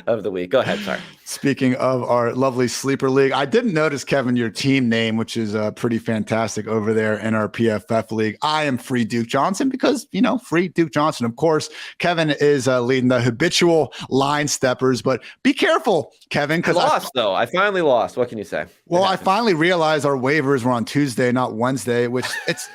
of the week. Go ahead. Sorry. Speaking of our lovely sleeper league, I didn't notice, Kevin, your team name, which is pretty fantastic over there in our PFF league. I am Free Duke Johnson because, Free Duke Johnson. Of course, Kevin is leading the habitual line steppers, but be careful, Kevin. I lost, though. I finally lost. What can you say? Well, I finally realized our waivers were on Tuesday, not Wednesday, which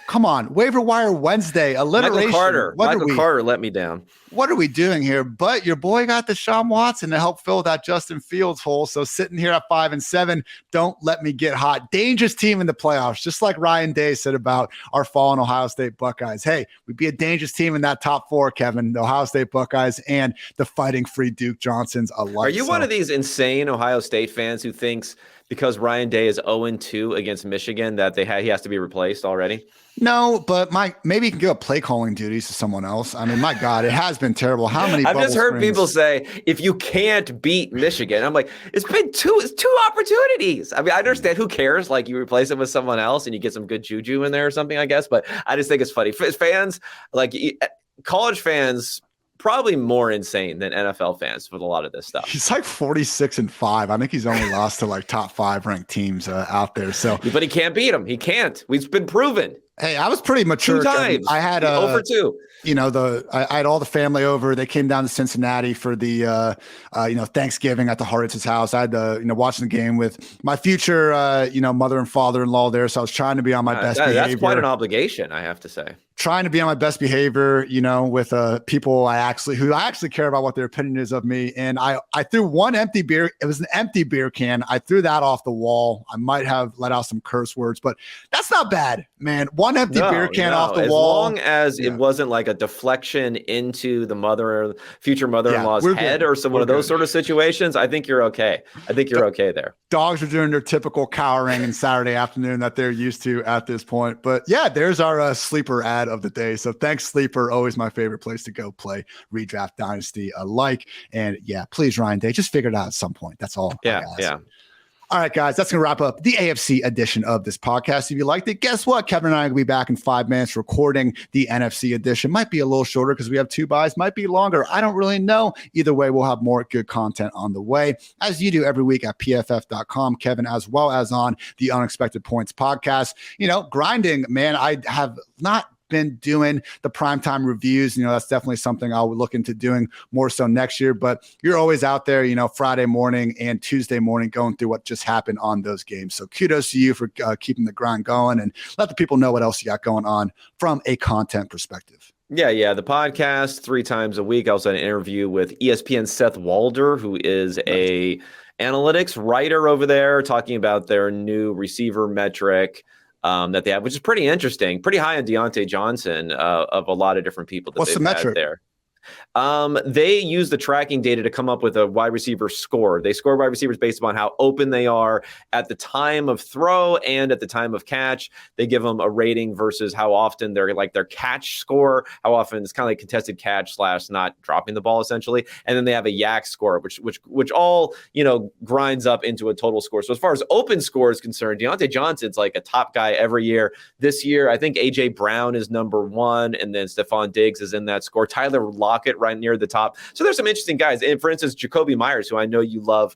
come on, waiver wire Wednesday, alliteration. Michael Carter let me down. What are we doing here? But your boy got Deshaun Watson to help fill that Justin Fields hole. So sitting here at 5-7, don't let me get hot. Dangerous team in the playoffs, just like Ryan Day said about our fallen Ohio State Buckeyes. Hey, we'd be a dangerous team in that top four, Kevin, the Ohio State Buckeyes and the Fighting Free Duke Johnsons alike. Are you one of these insane Ohio State fans who thinks because Ryan Day is 0-2 against Michigan that he has to be replaced already? No, but maybe you can give up play calling duties to someone else. I mean, my God, it has been terrible. How many? I've just heard people say, if you can't beat Michigan, I'm like, it's been two opportunities. I mean, I understand who cares? Like you replace it with someone else and you get some good juju in there or something, I guess. But I just think it's funny. Fans, like college fans, probably more insane than NFL fans with a lot of this stuff. He's like 46-5. I think he's only lost to like top 5 ranked teams out there. So, but he can't beat them. He can't. We've been proven. Hey, I was pretty mature. 2 times. I had over 2. I had all the family over. They came down to Cincinnati for the Thanksgiving at the Hartitz's house. I had watching the game with my future mother and father-in-law there. So I was trying to be on my best behavior. That's quite an obligation, I have to say. Trying to be on my best behavior, with people who I actually care about what their opinion is of me. And I threw one empty beer. It was an empty beer can. I threw that off the wall. I might have let out some curse words, but that's not bad, man. One empty beer can off the wall. As long as it wasn't like a deflection into the future mother-in-law's head or some one of those sort of situations, I think you're okay. I think you're okay there. Dogs are doing their typical cowering and Saturday afternoon that they're used to at this point. But yeah, there's our sleeper ad of the day. So thanks, Sleeper. Always my favorite place to go play Redraft Dynasty alike. And yeah, please, Ryan Day, just figure it out at some point. That's all. Yeah. All right, guys, that's going to wrap up the AFC edition of this podcast. If you liked it, guess what? Kevin and I will be back in 5 minutes recording the NFC edition. Might be a little shorter because we have 2 buys. Might be longer. I don't really know. Either way, we'll have more good content on the way, as you do every week at pff.com, Kevin, as well as on the Unexpected Points podcast. Grinding, man, I have not been doing the primetime reviews. That's definitely something I'll look into doing more so next year, but you're always out there, Friday morning and Tuesday morning going through what just happened on those games. So kudos to you for keeping the grind going and let the people know what else you got going on from a content perspective. Yeah. The podcast 3 times a week. I also had an interview with ESPN Seth Walder, who is a analytics writer over there, talking about their new receiver metric that they have, which is pretty interesting, pretty high on Deontay Johnson of a lot of different people that What's they've the metric had there. They use the tracking data to come up with a wide receiver score. They score wide receivers based upon how open they are at the time of throw and at the time of catch. They give them a rating versus how often they're like their catch score, how often it's kind of like contested catch / not dropping the ball essentially. And then they have a yak score, which all, grinds up into a total score. So as far as open score is concerned, Deontay Johnson's like a top guy every year. This year, I think AJ Brown is number 1, and then Stephon Diggs is in that score. Tyler Lockett right near the top. So there's some interesting guys. And for instance, Jacoby Myers, who I know you love,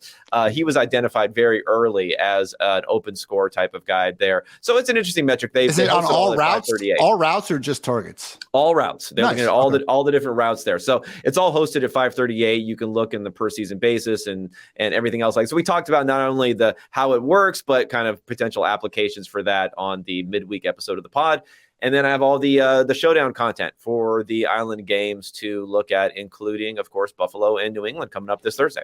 he was identified very early as an open score type of guy there. So it's an interesting metric. Is it on all routes? All routes or just targets? All routes. They're looking at all the different routes there. So it's all hosted at 538. You can look in the per season basis and everything else. So we talked about not only how it works, but kind of potential applications for that on the midweek episode of the pod. And then I have all the showdown content for the Island games to look at, including, of course, Buffalo and New England coming up this Thursday.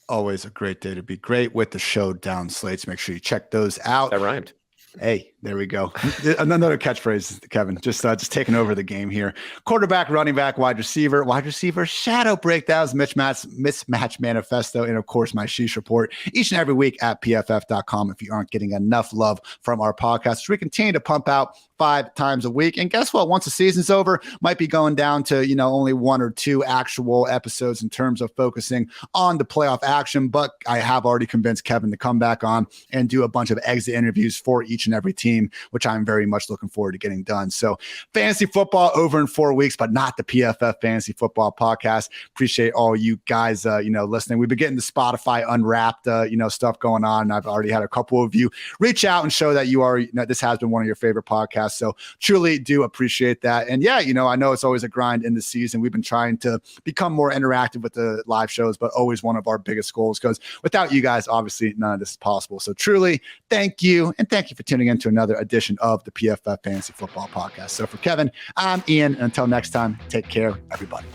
Always a great day to be great with the showdown slates. Make sure you check those out. That rhymed. Hey, There we go. Another catchphrase, Kevin. Just taking over the game here. Quarterback, running back, wide receiver, shadow breakdowns, mismatch manifesto, and of course my Sheesh report each and every week at pff.com. If you aren't getting enough love from our podcast, we continue to pump out 5 times a week. And guess what? Once the season's over, might be going down to, only 1 or 2 actual episodes in terms of focusing on the playoff action. But I have already convinced Kevin to come back on and do a bunch of exit interviews for each and every team, which I'm very much looking forward to getting done. So fantasy football over in 4 weeks, but not the PFF Fantasy Football Podcast. Appreciate all you guys, listening. We've been getting the Spotify Unwrapped, stuff going on. And I've already had a couple of you reach out and show that you are, this has been one of your favorite podcasts. So truly do appreciate that. And yeah, I know it's always a grind in the season. We've been trying to become more interactive with the live shows, but always one of our biggest goals, because without you guys, obviously none of this is possible. So truly thank you. And thank you for tuning in to another edition of the PFF Fantasy Football Podcast. So for Kevin, I'm Ian. And until next time, take care, everybody.